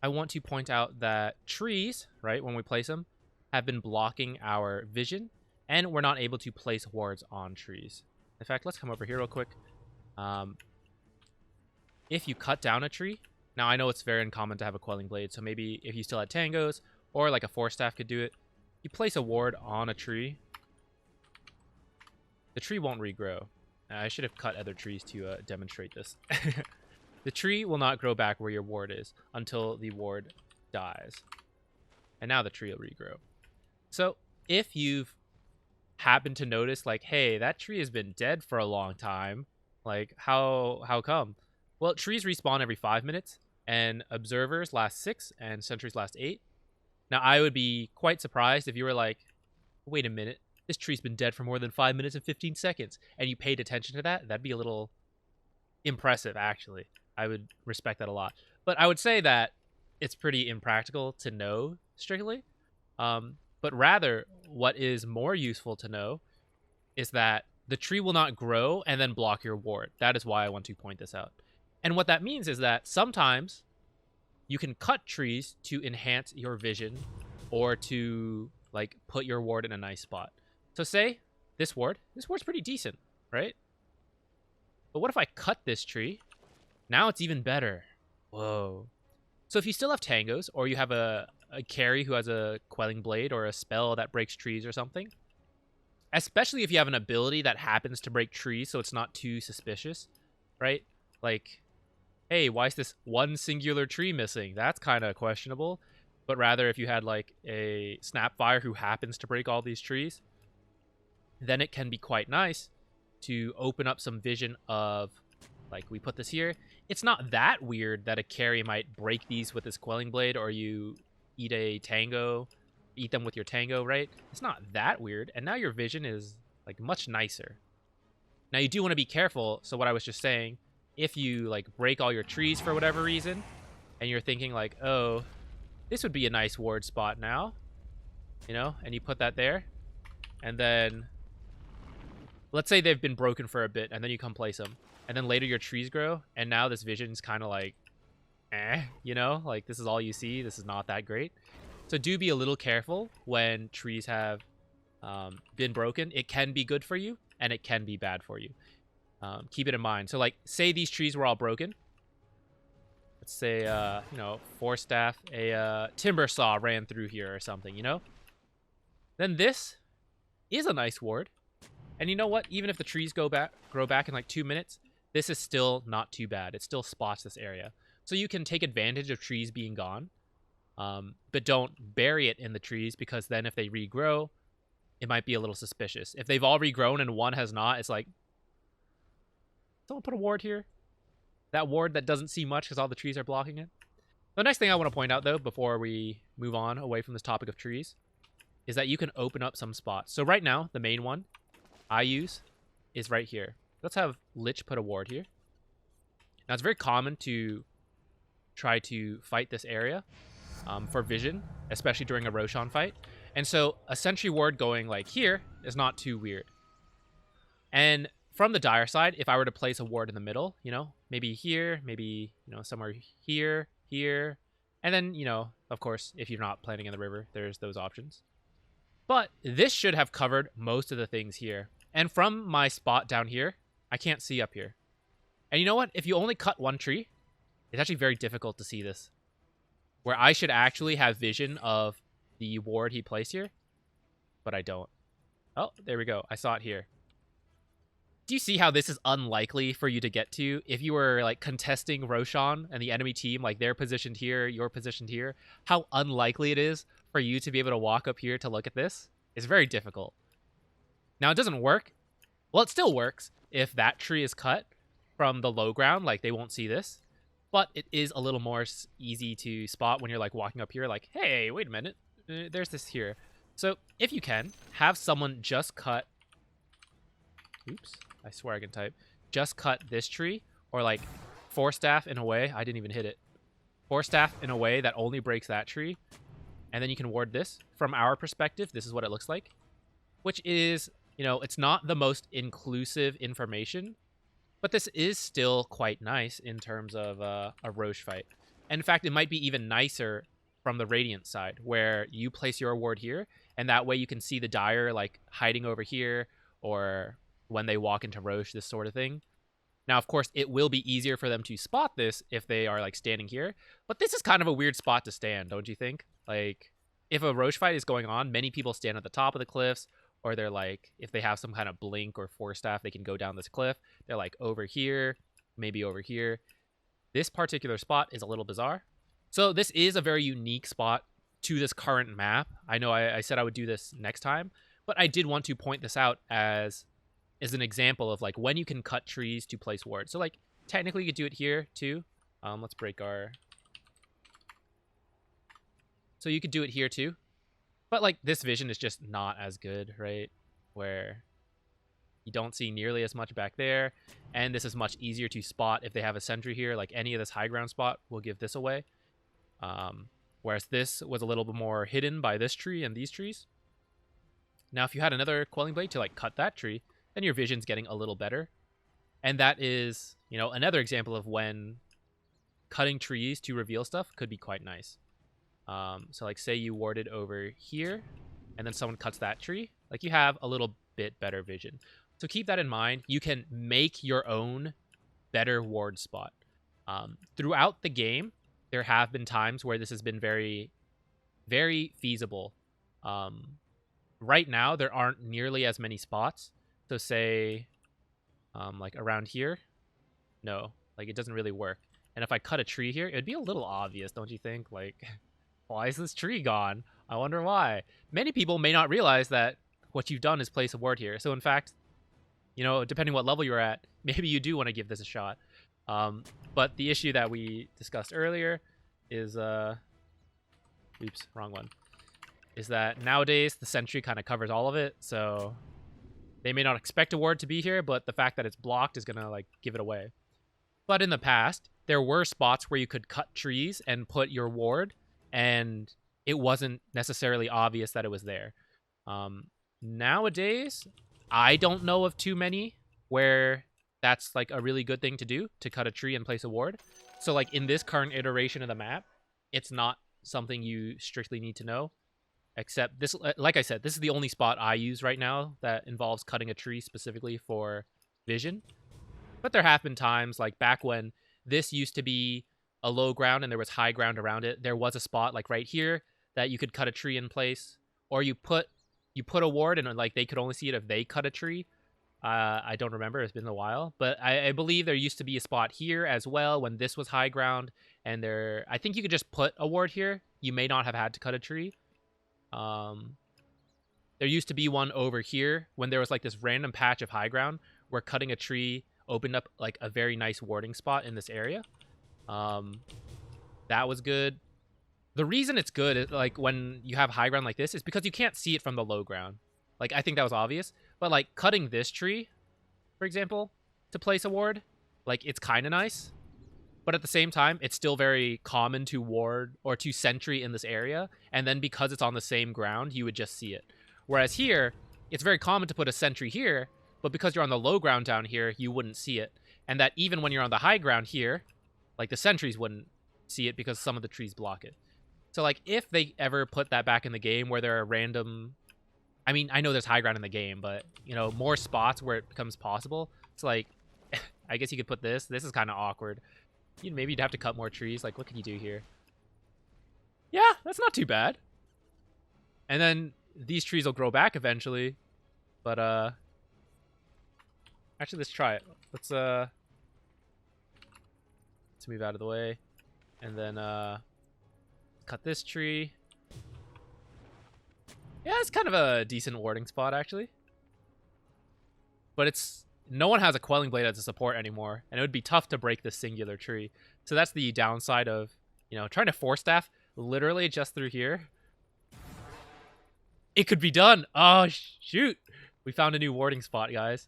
I want to point out that trees, right, when we place them, have been blocking our vision, and we're not able to place wards on trees. In fact, let's come over here real quick. If you cut down a tree, now I know it's very uncommon to have a quelling blade, so maybe if you still had tangos, or a force staff could do it, you place a ward on a tree, the tree won't regrow. I should have cut other trees to demonstrate this. The tree will not grow back where your ward is until the ward dies. And now the tree will regrow. So if you've happened to notice, hey, that tree has been dead for a long time, how come? Well, trees respawn every 5 minutes, and observers last 6, and sentries last 8. Now, I would be quite surprised if you were wait a minute, this tree's been dead for more than 5 minutes and 15 seconds, and you paid attention to that. That'd be a little impressive, actually. I would respect that a lot. But I would say that it's pretty impractical to know strictly. But rather, what is more useful to know is that the tree will not grow and then block your ward. That is why I want to point this out. And what that means is that sometimes you can cut trees to enhance your vision or to put your ward in a nice spot. So say this ward's pretty decent, right? But what if I cut this tree? Now it's even better. Whoa. So if you still have tangos, or you have a carry who has a quelling blade or a spell that breaks trees or something, especially if you have an ability that happens to break trees so it's not too suspicious, right? Hey, why is this one singular tree missing? That's kind of questionable. But rather, if you had a Snapfire who happens to break all these trees, then it can be quite nice to open up some vision of, we put this here. It's not that weird that a carry might break these with his quelling blade, or you eat them with your tango, right? It's not that weird. And now your vision is much nicer. Now you do want to be careful. So what I was just saying, if you break all your trees for whatever reason, and you're thinking oh, this would be a nice ward spot now, and you put that there, and then let's say they've been broken for a bit, and then you come place them, and then later your trees grow, and now this vision's kind of this is all you see. This is not that great. So do be a little careful when trees have been broken. It can be good for you, and it can be bad for you. Keep it in mind. So say these trees were all broken. Let's say force staff, a timber saw ran through here or something, then this is a nice ward. And you know what, even if the trees grow back in 2 minutes, this is still not too bad. It still spots this area. So you can take advantage of trees being gone, but don't bury it in the trees, because then if they regrow, it might be a little suspicious. If they've all regrown and one has not, it's like, someone put a ward here? That ward that doesn't see much because all the trees are blocking it. The next thing I want to point out, though, before we move on away from this topic of trees, is that you can open up some spots. So right now, the main one I use is right here. Let's have Lich put a ward here. Now, it's very common to try to fight this area for vision, especially during a Roshan fight. And so a sentry ward going like here is not too weird. And from the dire side, if I were to place a ward in the middle, you know, maybe here, maybe, you know, somewhere here, here, and then, you know, of course, if you're not planning in the river, there's those options. But this should have covered most of the things here. And from my spot down here, I can't see up here. And you know what? If you only cut one tree, it's actually very difficult to see this. Where I should actually have vision of the ward he placed here, but I don't. Oh, there we go. I saw it here. Do you see how this is unlikely for you to get to if you were like contesting Roshan and the enemy team, like they're positioned here, you're positioned here? How unlikely it is for you to be able to walk up here to look at this? It's very difficult. Now, it doesn't work. Well, it still works if that tree is cut from the low ground, like they won't see this. But it is a little more easy to spot when you're like walking up here, like, hey, wait a minute, there's this here. So if you can, have someone just cut, oops, I swear I can type, just cut this tree, or like force staff in a way, I didn't even hit it, force staff in a way that only breaks that tree, and then you can ward this. From our perspective, this is what it looks like, which is, you know, it's not the most inclusive information, but this is still quite nice in terms of a Roche fight. And in fact, it might be even nicer from the Radiant side, where you place your ward here, and that way you can see the Dire like hiding over here, or when they walk into Roche, this sort of thing. Now, of course, it will be easier for them to spot this if they are like standing here, but this is kind of a weird spot to stand, don't you think? Like, if a Roche fight is going on, many people stand at the top of the cliffs, or they're like, if they have some kind of blink or force staff, they can go down this cliff. They're like over here, maybe over here. This particular spot is a little bizarre. So this is a very unique spot to this current map. I know I said I would do this next time, but I did want to point this out as an example of like when you can cut trees to place wards. So like technically you could do it here too. Let's break our... So you could do it here too. But, like, this vision is just not as good, right? Where you don't see nearly as much back there. And this is much easier to spot if they have a sentry here. Like, any of this high ground spot will give this away. Whereas this was a little bit more hidden by this tree and these trees. Now, if you had another Quelling Blade to, like, cut that tree, then your vision's getting a little better. And that is, you know, another example of when cutting trees to reveal stuff could be quite nice. So like say you warded over here and then someone cuts that tree, like you have a little bit better vision. So keep that in mind. You can make your own better ward spot. Throughout the game, there have been times where this has been very, very feasible. Right now, there aren't nearly as many spots. So say like around here, no, like it doesn't really work. And if I cut a tree here, it'd be a little obvious, don't you think? Like... Why is this tree gone? I wonder why. Many people may not realize that what you've done is place a ward here. So in fact, you know, depending what level you're at, maybe you do want to give this a shot. But the issue that we discussed earlier is, oops, wrong one, is that nowadays the sentry kind of covers all of it. So they may not expect a ward to be here, but the fact that it's blocked is going to like give it away. But in the past, there were spots where you could cut trees and put your ward, and it wasn't necessarily obvious that it was there. Nowadays, I don't know of too many where that's like a really good thing to do, to cut a tree and place a ward. So like in this current iteration of the map, it's not something you strictly need to know. Except this, like I said, this is the only spot I use right now that involves cutting a tree specifically for vision. But there have been times, like back when this used to be a low ground and there was high ground around it, there was a spot like right here that you could cut a tree in place, or you put a ward and like they could only see it if they cut a tree. I don't remember. It's been a while. But I believe there used to be a spot here as well when this was high ground. And I think you could just put a ward here. You may not have had to cut a tree. There used to be one over here when there was like this random patch of high ground where cutting a tree opened up like a very nice warding spot in this area. That was good. The reason it's good is, like, when you have high ground like this is because you can't see it from the low ground. Like, I think that was obvious. But, like, cutting this tree, for example, to place a ward, like, it's kind of nice. But at the same time, it's still very common to ward or to sentry in this area. And then because it's on the same ground, you would just see it. Whereas here, it's very common to put a sentry here, but because you're on the low ground down here, you wouldn't see it. And that even when you're on the high ground here, like, the sentries wouldn't see it because some of the trees block it. So, like, if they ever put that back in the game where there are random... I mean, I know there's high ground in the game, but, you know, more spots where it becomes possible. It's like, I guess you could put this. This is kind of awkward. Maybe you'd have to cut more trees. Like, what can you do here? Yeah, that's not too bad. And then these trees will grow back eventually. But, actually, let's try it. Let's move out of the way. And then, cut this tree. Yeah, it's kind of a decent warding spot, actually. But it's... No one has a quelling blade as a support anymore, and it would be tough to break this singular tree. So that's the downside of, you know, trying to force staff literally just through here. It could be done. Oh, shoot. We found a new warding spot, guys.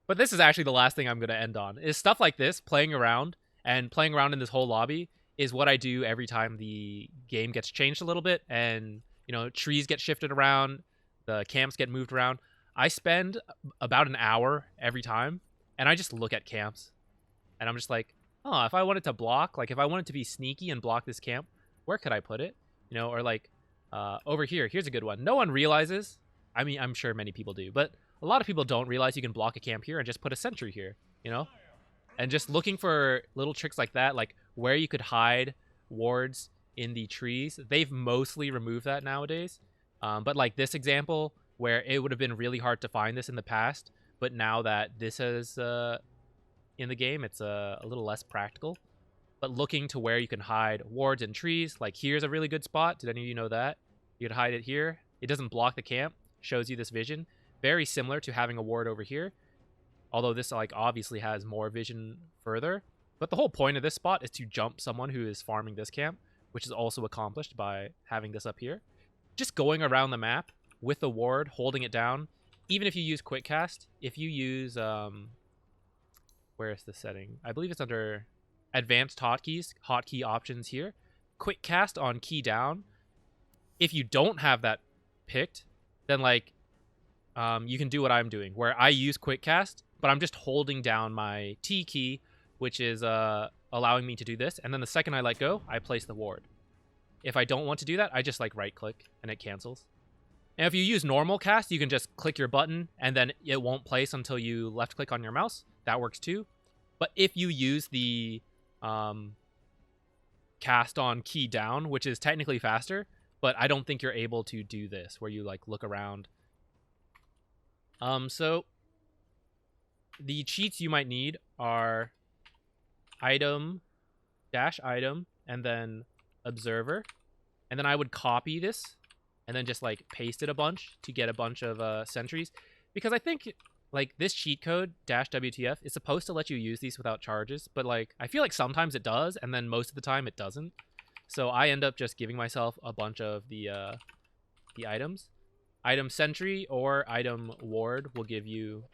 But this is actually the last thing I'm going to end on. Is stuff like this, playing around, and playing around in this whole lobby, is what I do every time the game gets changed a little bit, and, you know, trees get shifted around, the camps get moved around. I spend about an hour every time, and I just look at camps. And I'm just like, oh, if I wanted to block, like, if I wanted to be sneaky and block this camp, where could I put it? You know, or like, over here, here's a good one. No one realizes, I mean, I'm sure many people do, but a lot of people don't realize you can block a camp here and just put a sentry here, you know? And just looking for little tricks like that, like where you could hide wards in the trees. They've mostly removed that nowadays. But like this example, where it would have been really hard to find this in the past, but now that this is in the game, it's a little less practical. But looking to where you can hide wards and trees, like here's a really good spot. Did any of you know that? You could hide it here. It doesn't block the camp, shows you this vision. Very similar to having a ward over here. Although this, like, obviously has more vision further. But the whole point of this spot is to jump someone who is farming this camp, which is also accomplished by having this up here. Just going around the map with the ward, holding it down. Even if you use quick cast, if you use, where is the setting? I believe it's under advanced hotkeys, hotkey options here. Quick cast on key down. If you don't have that picked, then, like, you can do what I'm doing, where I use quick cast, but I'm just holding down my T key, which is allowing me to do this. And then the second I let go, I place the ward. If I don't want to do that, I just, like, right click and it cancels. And if you use normal cast, you can just click your button and then it won't place until you left click on your mouse. That works too. But if you use the cast on key down, which is technically faster, but I don't think you're able to do this where you, like, look around. So the cheats you might need are item, dash item, and then observer. And then I would copy this and then just, like, paste it a bunch to get a bunch of sentries. Because I think, like, this cheat code, dash WTF, is supposed to let you use these without charges. But, like, I feel like sometimes it does, and then most of the time it doesn't. So I end up just giving myself a bunch of the items. Item sentry or item ward will give you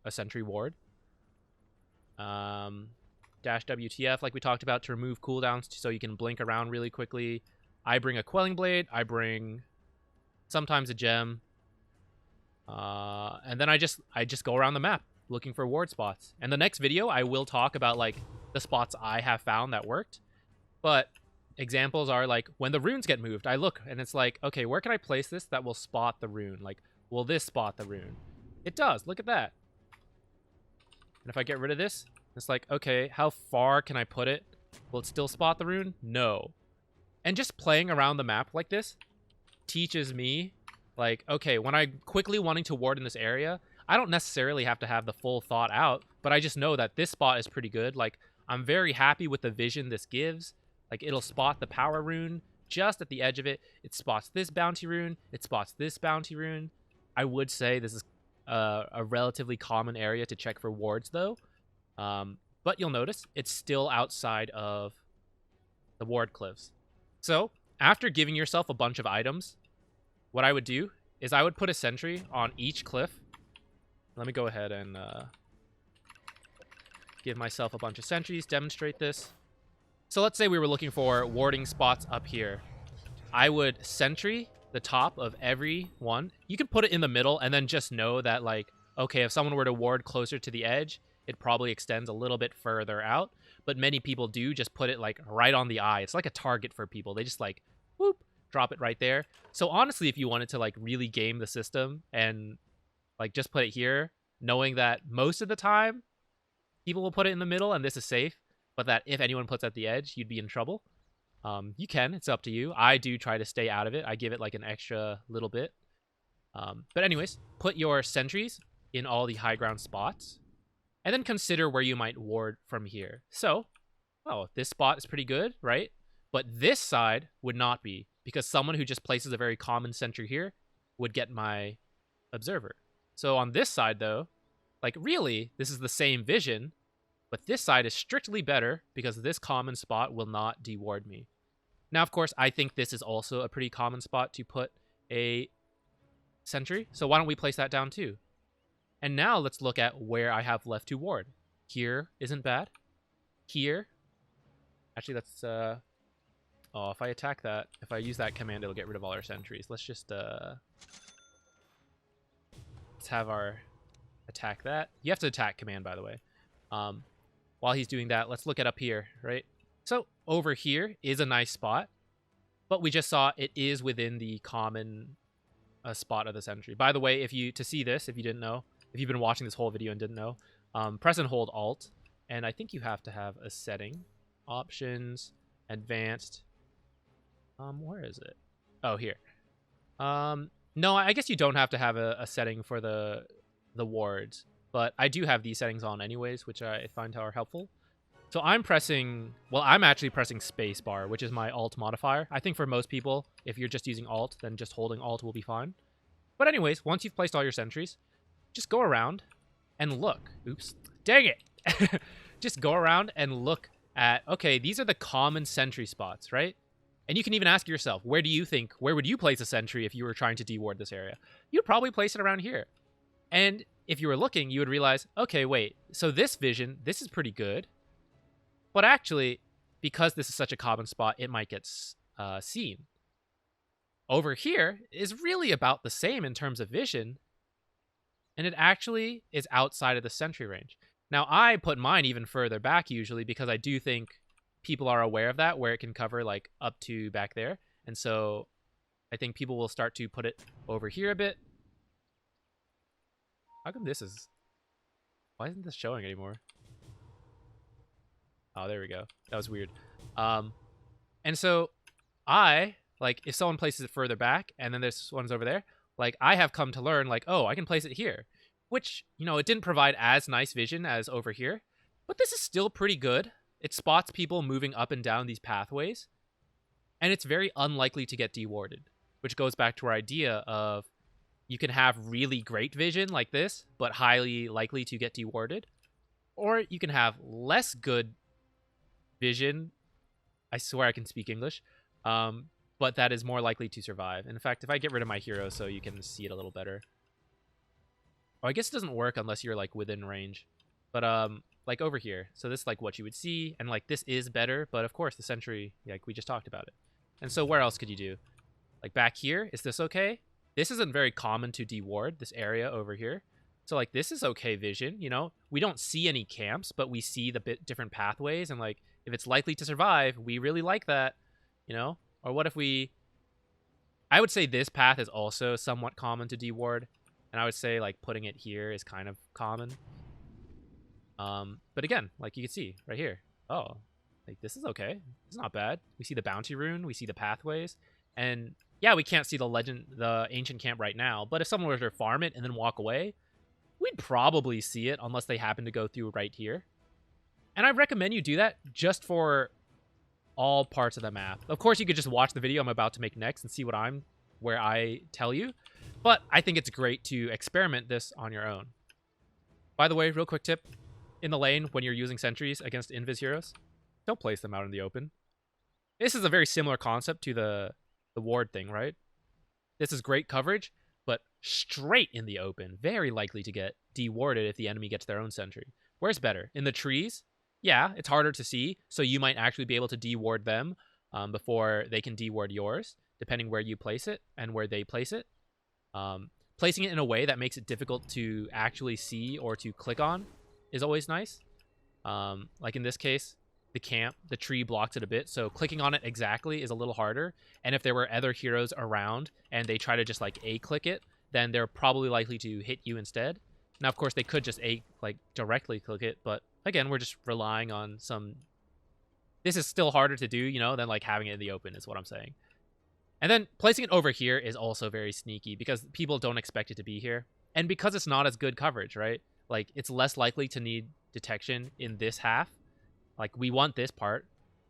a sentry ward. Dash WTF, like we talked about, to remove cooldowns so you can blink around really quickly. I bring a quelling blade. I bring sometimes a gem. And then I just go around the map looking for ward spots. And the next video, I will talk about, like, the spots I have found that worked. But examples are, like, when the runes get moved, I look and it's like, okay, where can I place this that will spot the rune? Like, will this spot the rune? It does. Look at that. And if I get rid of this, it's like, okay, how far can I put it? Will it still spot the rune? No. And just playing around the map like this teaches me, like, okay, when I'm quickly wanting to ward in this area, I don't necessarily have to have the full thought out, but I just know that this spot is pretty good. Like, I'm very happy with the vision this gives. Like, it'll spot the power rune just at the edge of it. It spots this bounty rune. It spots this bounty rune. I would say this is a relatively common area to check for wards, though. But you'll notice it's still outside of the ward cliffs. So, after giving yourself a bunch of items, what I would do is I would put a sentry on each cliff. Let me go ahead and give myself a bunch of sentries, demonstrate this. So let's say we were looking for warding spots up here. I would sentry the top of every one. You can put it in the middle and then just know that, like, okay, if someone were to ward closer to the edge, it probably extends a little bit further out. But many people do just put it, like, right on the eye. It's like a target for people. They just, like, whoop, drop it right there. So honestly, if you wanted to, like, really game the system and, like, just put it here, knowing that most of the time people will put it in the middle and this is safe, but that if anyone puts at the edge, you'd be in trouble. You can. It's up to you. I do try to stay out of it. I give it, like, an extra little bit. But anyways, put your sentries in all the high ground spots. And then consider where you might ward from here. So, oh, this spot is pretty good, right? But this side would not be, because someone who just places a very common sentry here would get my observer. So on this side, though, like, really, this is the same vision, but this side is strictly better because this common spot will not deward me. Now, of course, I think this is also a pretty common spot to put a sentry. So why don't we place that down too? And now let's look at where I have left to ward. Here isn't bad. Here. Actually, let's... Oh, if I attack that, if I use that command, it'll get rid of all our sentries. Let's just... Let's have our attack that. You have to attack command, by the way. While he's doing that, let's look at up here, right? So over here is a nice spot, but we just saw it is within the common spot of the sentry. By the way, to see this, if you didn't know, if you've been watching this whole video and didn't know, press and hold Alt, and I think you have to have a setting, options, advanced. Where is it? Oh, here. No, I guess you don't have to have a setting for the wards, but I do have these settings on anyways, which I find are helpful. So I'm actually pressing spacebar, which is my Alt modifier. I think for most people, if you're just using Alt, then just holding Alt will be fine. But anyways, once you've placed all your sentries, just go around and look. Oops. Dang it! Just go around and look at, okay, these are the common sentry spots, right? And you can even ask yourself, where would you place a sentry if you were trying to deward this area? You'd probably place it around here. And if you were looking, you would realize, okay, wait, so this vision, this is pretty good. But actually, because this is such a common spot, it might get seen. Over here is really about the same in terms of vision, and it actually is outside of the sentry range. Now, I put mine even further back usually because I do think people are aware of that, where it can cover, like, up to back there. And so I think people will start to put it over here a bit. How come why isn't this showing anymore? Oh, there we go. That was weird. And so if someone places it further back and then this one's over there, like, I have come to learn, like, oh, I can place it here, which, it didn't provide as nice vision as over here, but this is still pretty good. It spots people moving up and down these pathways, and it's very unlikely to get dewarded, which goes back to our idea of you can have really great vision like this, but highly likely to get dewarded, or you can have less good vision. I swear I can speak English, but that is more likely to survive. In fact, if I get rid of my hero so you can see it a little better. Oh, I guess it doesn't work unless you're, like, within range. But, like, over here. So this is, like, what you would see. And, like, this is better. But, of course, the sentry, like, we just talked about it. And so where else could you do? Like, back here, is this okay? This isn't very common to deward, this area over here. So, like, this is okay vision, We don't see any camps, but we see the different pathways. And, like, if it's likely to survive, we really like that, Or what if I would say this path is also somewhat common to deward. And I would say, like, putting it here is kind of common. But again, like, you can see right here. Oh, like, this is okay. It's not bad. We see the bounty rune. We see the pathways. And yeah, we can't see the ancient camp right now. But if someone were to farm it and then walk away, we'd probably see it unless they happen to go through right here. And I recommend you do that just for all parts of the map. Of course, you could just watch the video I'm about to make next and see where I tell you. But I think it's great to experiment this on your own. By the way, real quick tip. In the lane, when you're using sentries against invis heroes, don't place them out in the open. This is a very similar concept to the ward thing, right? This is great coverage, but straight in the open. Very likely to get dewarded if the enemy gets their own sentry. Where's better? In the trees? Yeah, it's harder to see, so you might actually be able to deward them before they can deward yours, depending where you place it and where they place it. Placing it in a way that makes it difficult to actually see or to click on is always nice. Like in this case, the tree blocks it a bit, so clicking on it exactly is a little harder. And if there were other heroes around and they try to just like A-click it, then they're probably likely to hit you instead. Now, of course, they could just directly click it, but again, we're just relying on some... This is still harder to do, you know, than like having it in the open is what I'm saying. And then placing it over here is also very sneaky because people don't expect it to be here. And because it's not as good coverage, right? Like, it's less likely to need detection in this half. Like, we want this part.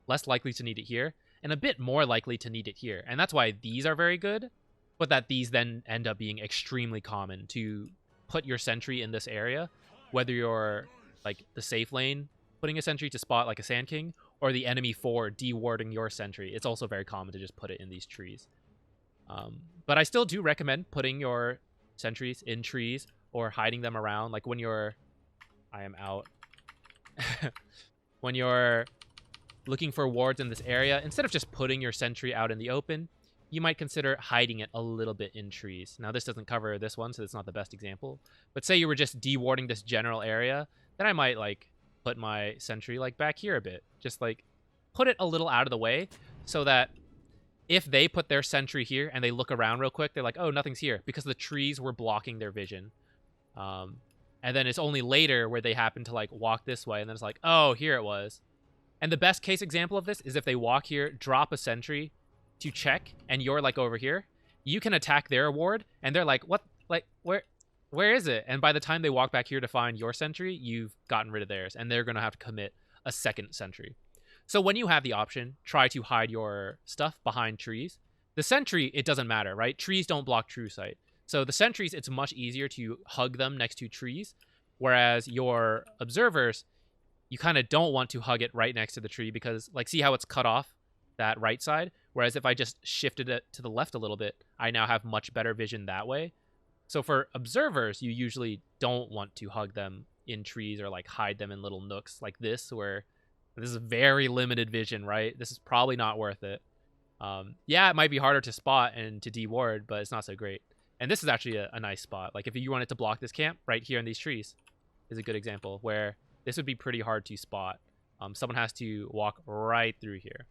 Less likely to need it here. And a bit more likely to need it here. And that's why these are very good. But that these then end up being extremely common to put your sentry in this area. Whether you're, like, the safe lane putting a sentry to spot, like, a Sand King. Or the enemy 4 dewarding your sentry. It's also very common to just put it in these trees. But I still do recommend putting your sentries in trees or hiding them around. Like when you're... I am out. When you're looking for wards in this area, instead of just putting your sentry out in the open, you might consider hiding it a little bit in trees. Now, this doesn't cover this one, so it's not the best example. But say you were just dewarding this general area, then I might, like, put my sentry, like, back here a bit. Just, like, put it a little out of the way so that if they put their sentry here and they look around real quick, they're like, oh, nothing's here, because the trees were blocking their vision. And then it's only later where they happen to, like, walk this way, and then it's like, oh, here it was. And the best case example of this is if they walk here, drop a sentry to check, and you're, like, over here, you can attack their ward, and they're like, what? Like, where is it? And by the time they walk back here to find your sentry, you've gotten rid of theirs, and they're going to have to commit a second sentry. So when you have the option, try to hide your stuff behind trees. The sentry, it doesn't matter, right? Trees don't block true sight. So the sentries, it's much easier to hug them next to trees, whereas your observers, you kind of don't want to hug it right next to the tree because, like, see how it's cut off that right side? Whereas if I just shifted it to the left a little bit, I now have much better vision that way. So for observers, you usually don't want to hug them in trees or, like, hide them in little nooks like this, where this is very limited vision, right? This is probably not worth it. Yeah, it might be harder to spot and to deward, but it's not so great. And this is actually a nice spot. Like, if you wanted to block this camp, right here in these trees is a good example where this would be pretty hard to spot. Someone has to walk right through here.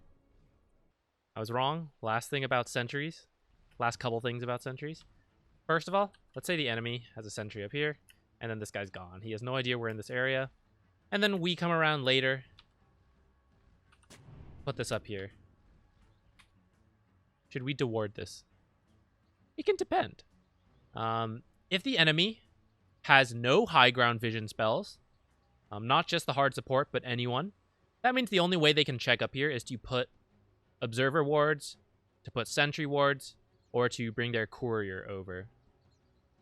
I was wrong. Last thing about sentries. Last couple things about sentries. First of all, let's say the enemy has a sentry up here, and then this guy's gone. He has no idea we're in this area. And then we come around later. Put this up here. Should we deward this? It can depend. If the enemy has no high ground vision spells, not just the hard support, but anyone, that means the only way they can check up here is to put observer wards, to put sentry wards, or to bring their courier over.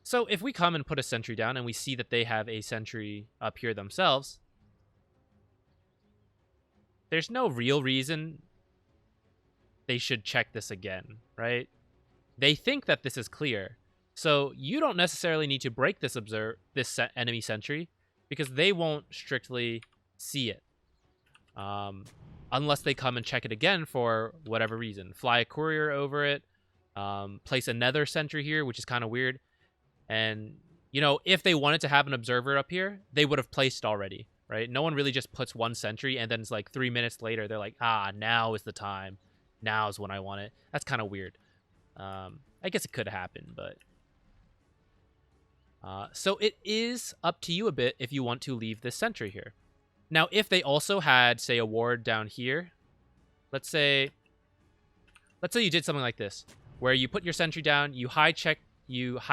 So if we come and put a sentry down and we see that they have a sentry up here themselves, there's no real reason they should check this again, right? They think that this is clear. So you don't necessarily need to break this enemy sentry because they won't strictly see it. Unless they come and check it again for whatever reason. Fly a courier over it, place another sentry here, which is kind of weird. And, you know, if they wanted to have an observer up here, they would have placed already, right? No one really just puts one sentry and then it's like 3 minutes later, they're like, now is the time. Now is when I want it. That's kind of weird. I guess it could happen, but... so it is up to you a bit if you want to leave this sentry here. Now, if they also had, say, a ward down here, let's say you did something like this, where you put your sentry down, you high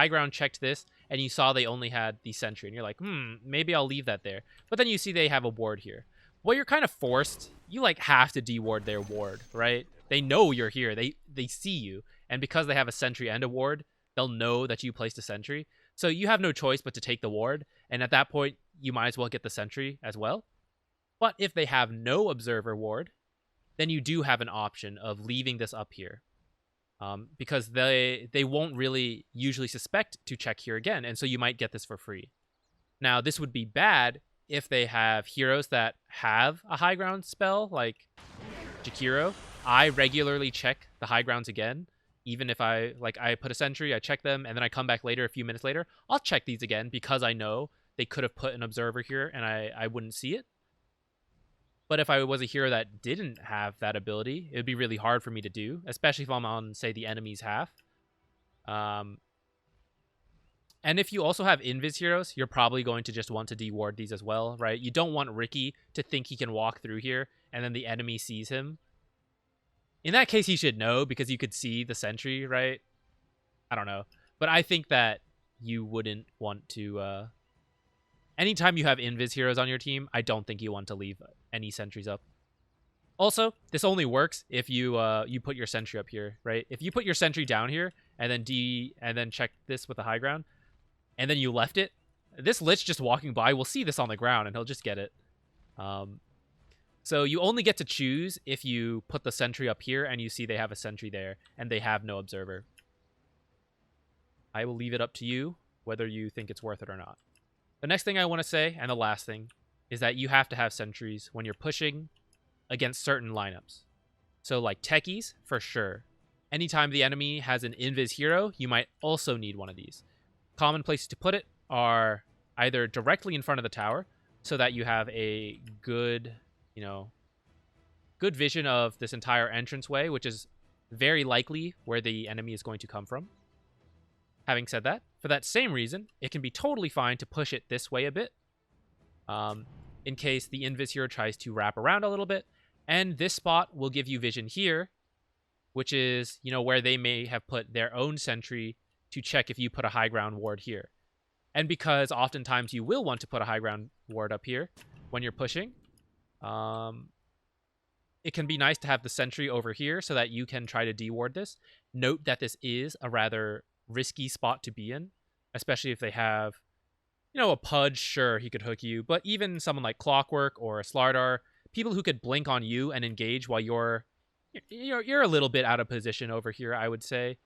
ground checked this, and you saw they only had the sentry, and you're like, maybe I'll leave that there. But then you see they have a ward here. Well, you're kind of forced. You like have to deward their ward, right? They know you're here. They see you, and because they have a sentry and a ward, they'll know that you placed a sentry. So you have no choice but to take the ward, and at that point, you might as well get the sentry as well. But if they have no observer ward, then you do have an option of leaving this up here. Because they won't really usually suspect to check here again, and so you might get this for free. Now, this would be bad if they have heroes that have a high ground spell, like Jakiro. I regularly check the high grounds again, even if I put a sentry, I check them, and then I come back later, a few minutes later, I'll check these again because I know they could have put an observer here and I wouldn't see it. But if I was a hero that didn't have that ability, it would be really hard for me to do, especially if I'm on, say, the enemy's half. And if you also have invis heroes, you're probably going to just want to deward these as well, right? You don't want Ricky to think he can walk through here, and then the enemy sees him. In that case, he should know, because you could see the sentry, right? I don't know. But I think that you wouldn't want to... Anytime you have invis heroes on your team, I don't think you want to leave any sentries up. Also, this only works if you you put your sentry up here, right? If you put your sentry down here and then check this with the high ground, and then you left it, this Lich just walking by will see this on the ground and he'll just get it. So you only get to choose if you put the sentry up here and you see they have a sentry there and they have no observer. I will leave it up to you whether you think it's worth it or not. The next thing I want to say, and the last thing, is that you have to have sentries when you're pushing against certain lineups. So like Techies, for sure. Anytime the enemy has an invis hero, you might also need one of these. Common places to put it are either directly in front of the tower, so that you have a good, good vision of this entire entranceway, which is very likely where the enemy is going to come from. Having said that, for that same reason, it can be totally fine to push it this way a bit, in case the invis hero tries to wrap around a little bit. And this spot will give you vision here, which is, where they may have put their own sentry to check if you put a high ground ward here. And because oftentimes you will want to put a high ground ward up here when you're pushing, it can be nice to have the sentry over here so that you can try to deward this. Note that this is a rather risky spot to be in, especially if they have, a Pudge. Sure, he could hook you, but even someone like Clockwork or a Slardar, people who could blink on you and engage while you're a little bit out of position over here, I would say,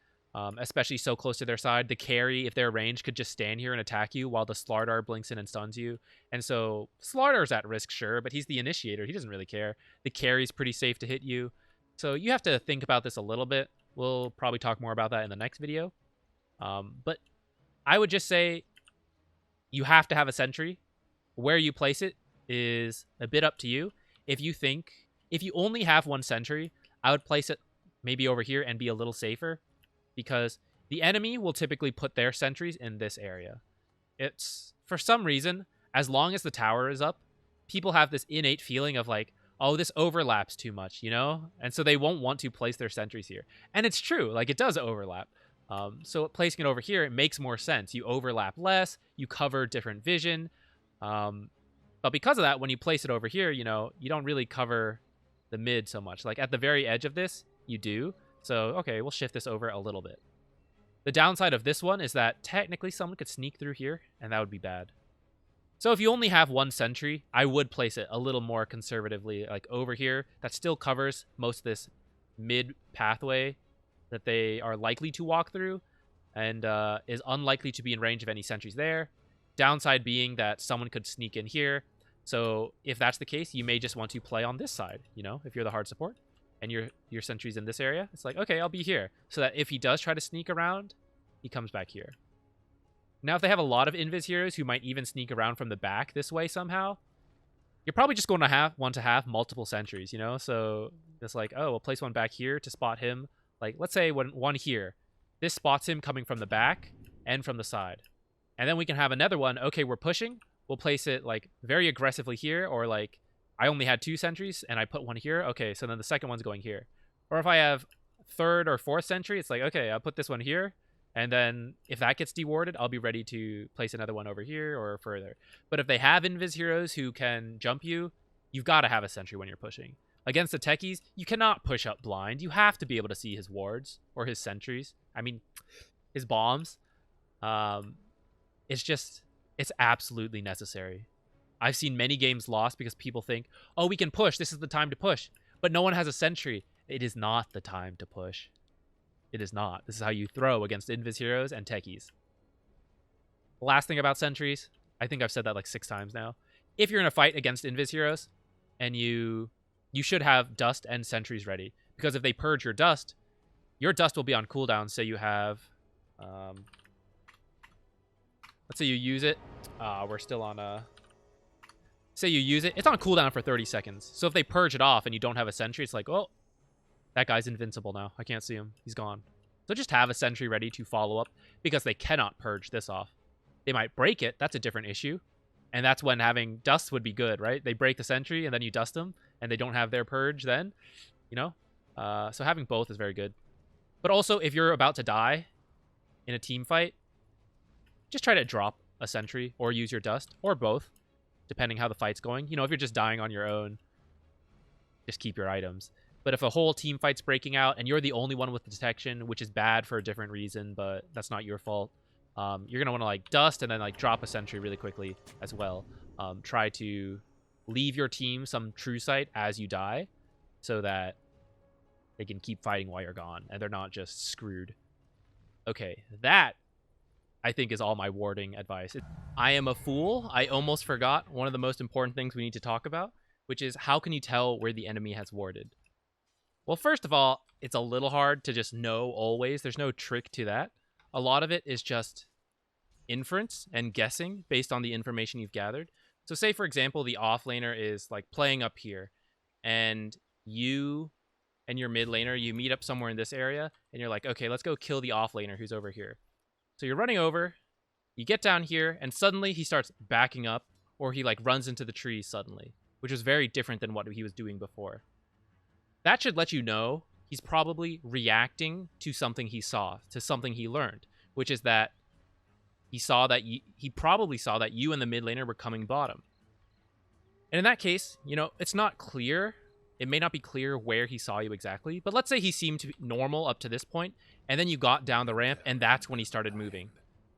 especially so close to their side. The carry, if they're ranged, could just stand here and attack you while the Slardar blinks in and stuns you. And so Slardar's at risk, sure, but he's the initiator. He doesn't really care. The carry's pretty safe to hit you. So you have to think about this a little bit. We'll probably talk more about that in the next video. But I would just say you have to have a sentry. Where you place it is a bit up to you. If you only have one sentry, I would place it maybe over here and be a little safer, because the enemy will typically put their sentries in this area. It's, for some reason, as long as the tower is up, people have this innate feeling of like, oh, this overlaps too much, And so they won't want to place their sentries here. And it's true, like it does overlap. So placing it over here, it makes more sense. You overlap less, you cover different vision. But because of that, when you place it over here, you don't really cover the mid so much. Like at the very edge of this, you do. So, okay, we'll shift this over a little bit. The downside of this one is that technically someone could sneak through here, and that would be bad. So if you only have one sentry, I would place it a little more conservatively, like over here. That still covers most of this mid pathway that they are likely to walk through, and is unlikely to be in range of any sentries there. Downside being that someone could sneak in here. So if that's the case, you may just want to play on this side, if you're the hard support and your sentry's in this area. It's like, okay, I'll be here, so that if he does try to sneak around, he comes back here. Now, if they have a lot of invis heroes who might even sneak around from the back this way somehow, you're probably just going to want to have multiple sentries, So it's like, oh, we'll place one back here to spot him. Like, let's say one here. This spots him coming from the back and from the side. And then we can have another one. Okay, we're pushing. We'll place it, like, very aggressively here. Or, like, I only had 2 sentries, and I put one here. Okay, so then the second one's going here. Or if I have 3rd or 4th sentry, it's like, okay, I'll put this one here. And then if that gets dewarded, I'll be ready to place another one over here or further. But if they have invis heroes who can jump you, you've got to have a sentry when you're pushing. Against the Techies, you cannot push up blind. You have to be able to see his wards or his sentries. I mean, his bombs. It's absolutely necessary. I've seen many games lost because people think, oh, we can push. This is the time to push. But no one has a sentry. It is not the time to push. It is not. This is how you throw against invis heroes and techies. Last thing about sentries, I think I've said that like 6 times now. If you're in a fight against invis heroes, and you should have dust and sentries ready. Because if they purge your dust will be on cooldown. Say you have, let's say you use it. We're still on say you use it. It's on cooldown for 30 seconds. So if they purge it off and you don't have a sentry, it's like, oh, that guy's invincible now. I can't see him. He's gone. So just have a sentry ready to follow up because they cannot purge this off. They might break it. That's a different issue. And that's when having dust would be good, right? They break the sentry and then you dust them and they don't have their purge then, you know? So having both is very good. But also, if you're about to die in a team fight, just try to drop a sentry or use your dust or both, depending how the fight's going. You know, if you're just dying on your own, just keep your items. But if a whole team fight's breaking out and you're the only one with the detection, which is bad for a different reason, but that's not your fault, you're going to want to like dust and then like drop a sentry really quickly as well. Try to leave your team some true sight as you die so that they can keep fighting while you're gone and they're not just screwed. Okay, that I think is all my warding advice. I am a fool. I almost forgot one of the most important things we need to talk about, which is how can you tell where the enemy has warded? Well, first of all, it's a little hard to just know always. There's no trick to that. A lot of it is just inference and guessing based on the information you've gathered. So say, for example, the offlaner is like playing up here and you and your mid laner, you meet up somewhere in this area and you're like, okay, let's go kill the offlaner who's over here. So you're running over, you get down here and suddenly he starts backing up or he like runs into the trees suddenly, which is very different than what he was doing before. That should let you know he's probably reacting to something he saw, to something he learned, which is that he probably saw that you and the mid laner were coming bottom. And in that case, you know, it's not clear. It may not be clear where he saw you exactly, but let's say he seemed to be normal up to this point, and then you got down the ramp, and that's when he started moving.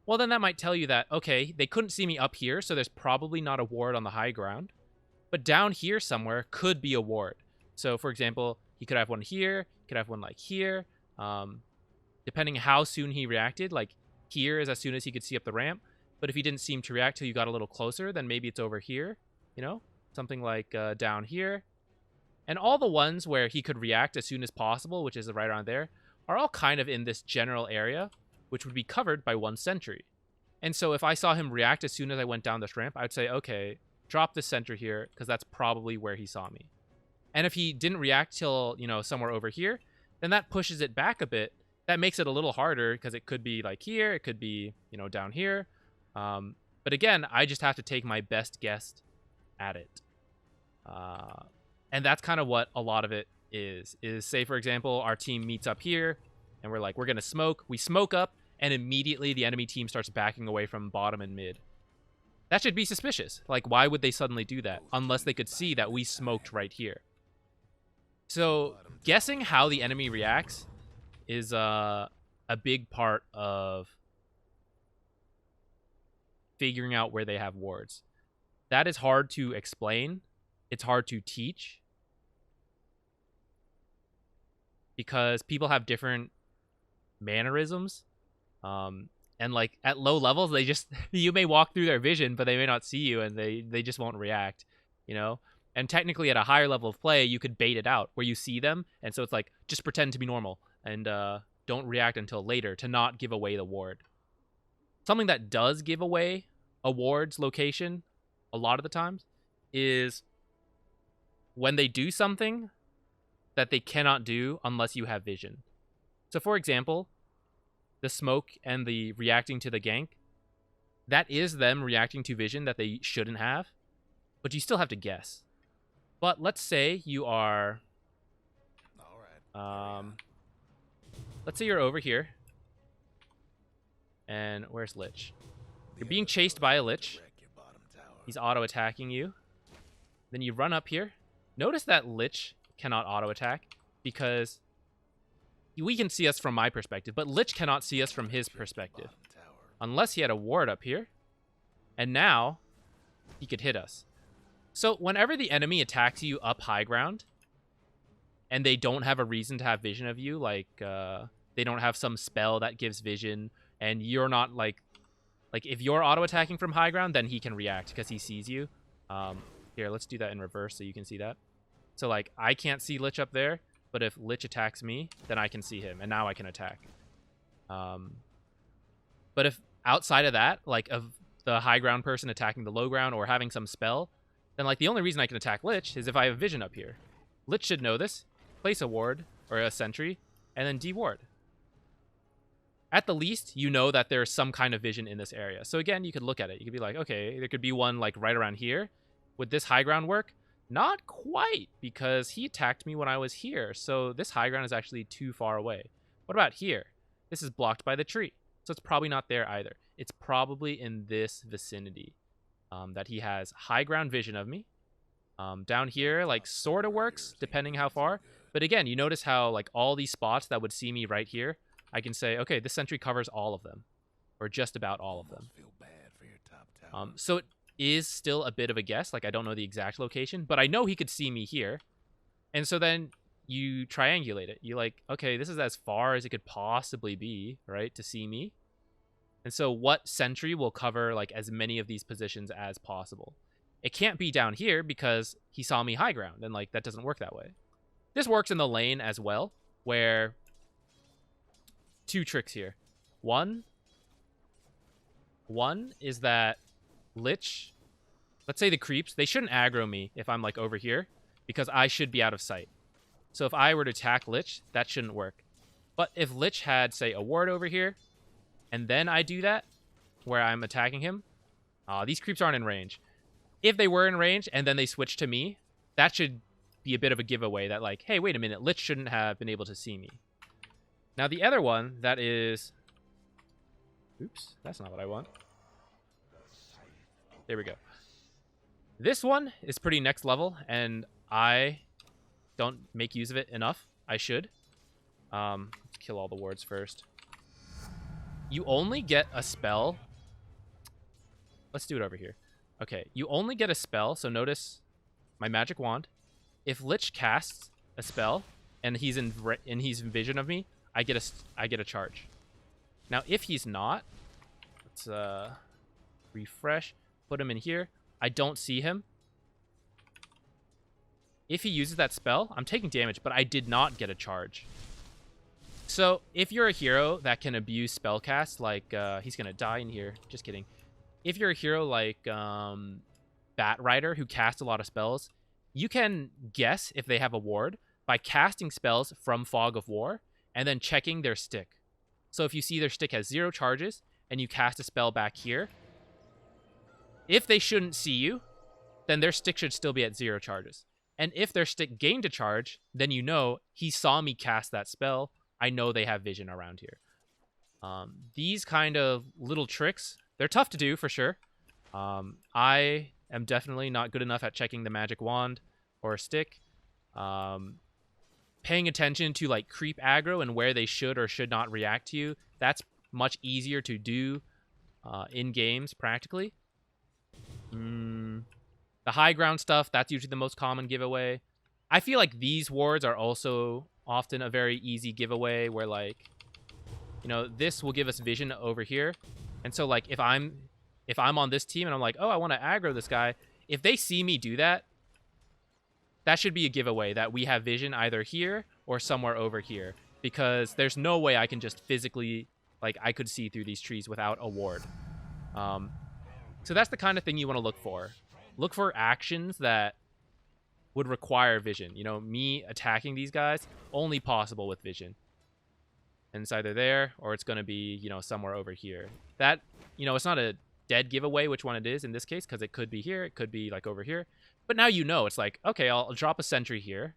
Well, then that might tell you that, okay, they couldn't see me up here, so there's probably not a ward on the high ground, but down here somewhere could be a ward. So, for example, he could have one here, he could have one like here, depending how soon he reacted. Like here is as soon as he could see up the ramp, but if he didn't seem to react till you got a little closer, then maybe it's over here, you know, something like down here. And all the ones where he could react as soon as possible, which is right around there, are all kind of in this general area, which would be covered by one sentry. And so if I saw him react as soon as I went down this ramp, I'd say, okay, drop this sentry here, because that's probably where he saw me. And if he didn't react till, you know, somewhere over here, then that pushes it back a bit. That makes it a little harder because it could be like here, it could be, you know, down here. But again, I just have to take my best guess at it. And that's kind of what a lot of it is say, for example, our team meets up here and we're like, we're going to smoke. We smoke up and immediately the enemy team starts backing away from bottom and mid. That should be suspicious. Like, why would they suddenly do that unless they could see that we smoked right here? So guessing how the enemy reacts is a big part of figuring out where they have wards. That is hard to explain. It's hard to teach because people have different mannerisms. And like at low levels, they just, you may walk through their vision, but they may not see you and they just won't react, you know? And technically at a higher level of play, you could bait it out where you see them. And so it's like, just pretend to be normal and don't react until later to not give away the ward. Something that does give away a ward's location a lot of the times is when they do something that they cannot do unless you have vision. So for example, the smoke and the reacting to the gank, that is them reacting to vision that they shouldn't have, but you still have to guess. But let's say you are, let's say you're over here And where's Lich? You're being chased by a Lich. He's auto-attacking you. Then you run up here. Notice that Lich cannot auto-attack because we can see us from my perspective, but Lich cannot see us from his perspective. Unless he had a ward up here. And now he could hit us. So whenever the enemy attacks you up high ground, and they don't have a reason to have vision of you, like they don't have some spell that gives vision, and you're not like if you're auto-attacking from high ground, then he can react because he sees you. Here, let's do that in reverse so you can see that. So like I can't see Lich up there, but if Lich attacks me, then I can see him, and now I can attack. But if outside of that, like of the high ground person attacking the low ground or having some spell, then like the only reason I can attack Lich is if I have vision up here. Lich should know this, place a ward or a sentry, and then deward. At the least, you know that there's some kind of vision in this area. So again, you could look at it. You could be like, okay, there could be one like right around here. Would this high ground work? Not quite, because he attacked me when I was here. So this high ground is actually too far away. What about here? This is blocked by the tree. So it's probably not there either. It's probably in this vicinity that he has high ground vision of me. Down here, like, sort of works, depending how far. But again, you notice how, like, all these spots that would see me right here, I can say, okay, this sentry covers all of them. Or just about all of them. So it is still a bit of a guess. Like, I don't know the exact location, but I know he could see me here. And so then you triangulate it. You're like, okay, this is as far as it could possibly be, right, to see me. And so what sentry will cover, like, as many of these positions as possible? It can't be down here because he saw me high ground, and, like, that doesn't work that way. This works in the lane as well, where two tricks here. One is that Lich, let's say the creeps, they shouldn't aggro me if I'm, like, over here, because I should be out of sight. So if I were to attack Lich, that shouldn't work. But if Lich had, say, a ward over here, and then I do that, where I'm attacking him, these creeps aren't in range. If they were in range, and then they switch to me, that should be a bit of a giveaway that, like, hey, wait a minute, Lich shouldn't have been able to see me. Now, the other one, that is... Oops, that's not what I want. There we go. This one is pretty next level, and I don't make use of it enough. I should. Let's kill all the wards first. You only get a spell. Let's do it over here. Okay, you only get a spell, so notice my magic wand. If Lich casts a spell and he's in vision of me, I get a charge. Now, if he's not, let's refresh, put him in here. I don't see him. If he uses that spell, I'm taking damage, but I did not get a charge. So if you're a hero that can abuse spellcast, like he's gonna die in here. Just kidding. If you're a hero like Bat Rider who casts a lot of spells, you can guess if they have a ward by casting spells from Fog of War and then checking their stick. So if you see their stick has 0 charges and you cast a spell back here, if they shouldn't see you, then their stick should still be at 0 charges. And if their stick gained a charge, then you know he saw me cast that spell. I know they have vision around here. These kind of little tricks, they're tough to do for sure. I am definitely not good enough at checking the magic wand or a stick. Paying attention to like creep aggro and where they should or should not react to you, that's much easier to do in games practically. The high ground stuff, that's usually the most common giveaway. I feel like these wards are also often a very easy giveaway where, like, you know, this will give us vision over here. And so, like, if I'm on this team and I'm like, oh, I want to aggro this guy, if they see me do that, that should be a giveaway that we have vision either here or somewhere over here. Because there's no way I can just physically, like, I could see through these trees without a ward. So that's the kind of thing you want to look for. Look for actions that would require vision. You know, me attacking these guys, only possible with vision. And it's either there or it's going to be, you know, somewhere over here. That, you know, it's not a dead giveaway which one it is in this case, because it could be here, it could be like over here. But now you know, it's like, okay, I'll drop a sentry here.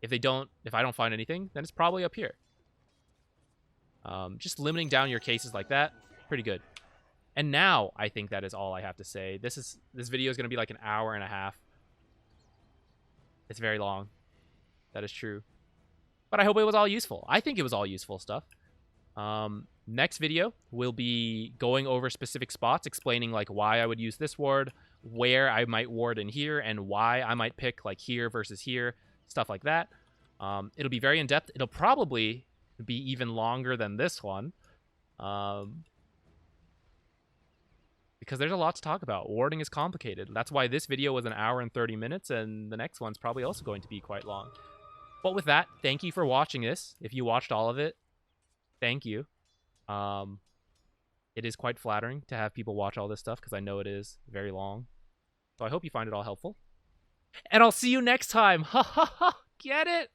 If I don't find anything, then it's probably up here. Just limiting down your cases like that, pretty good. And now I think that is all I have to say. This video is going to be like an hour and a half. It's very long. That is true. But I hope it was all useful. I think it was all useful stuff. Next video, we'll be going over specific spots, explaining like why I would use this ward, where I might ward in here, and why I might pick like here versus here, stuff like that. It'll be very in-depth. It'll probably be even longer than this one. Because there's a lot to talk about. Warding is complicated. That's why this video was an hour and 30 minutes, and the next one's probably also going to be quite long. But with that, thank you for watching this. If you watched all of it, thank you. It is quite flattering to have people watch all this stuff, because I know it is very long. So I hope you find it all helpful. And I'll see you next time. Ha ha ha! Get it?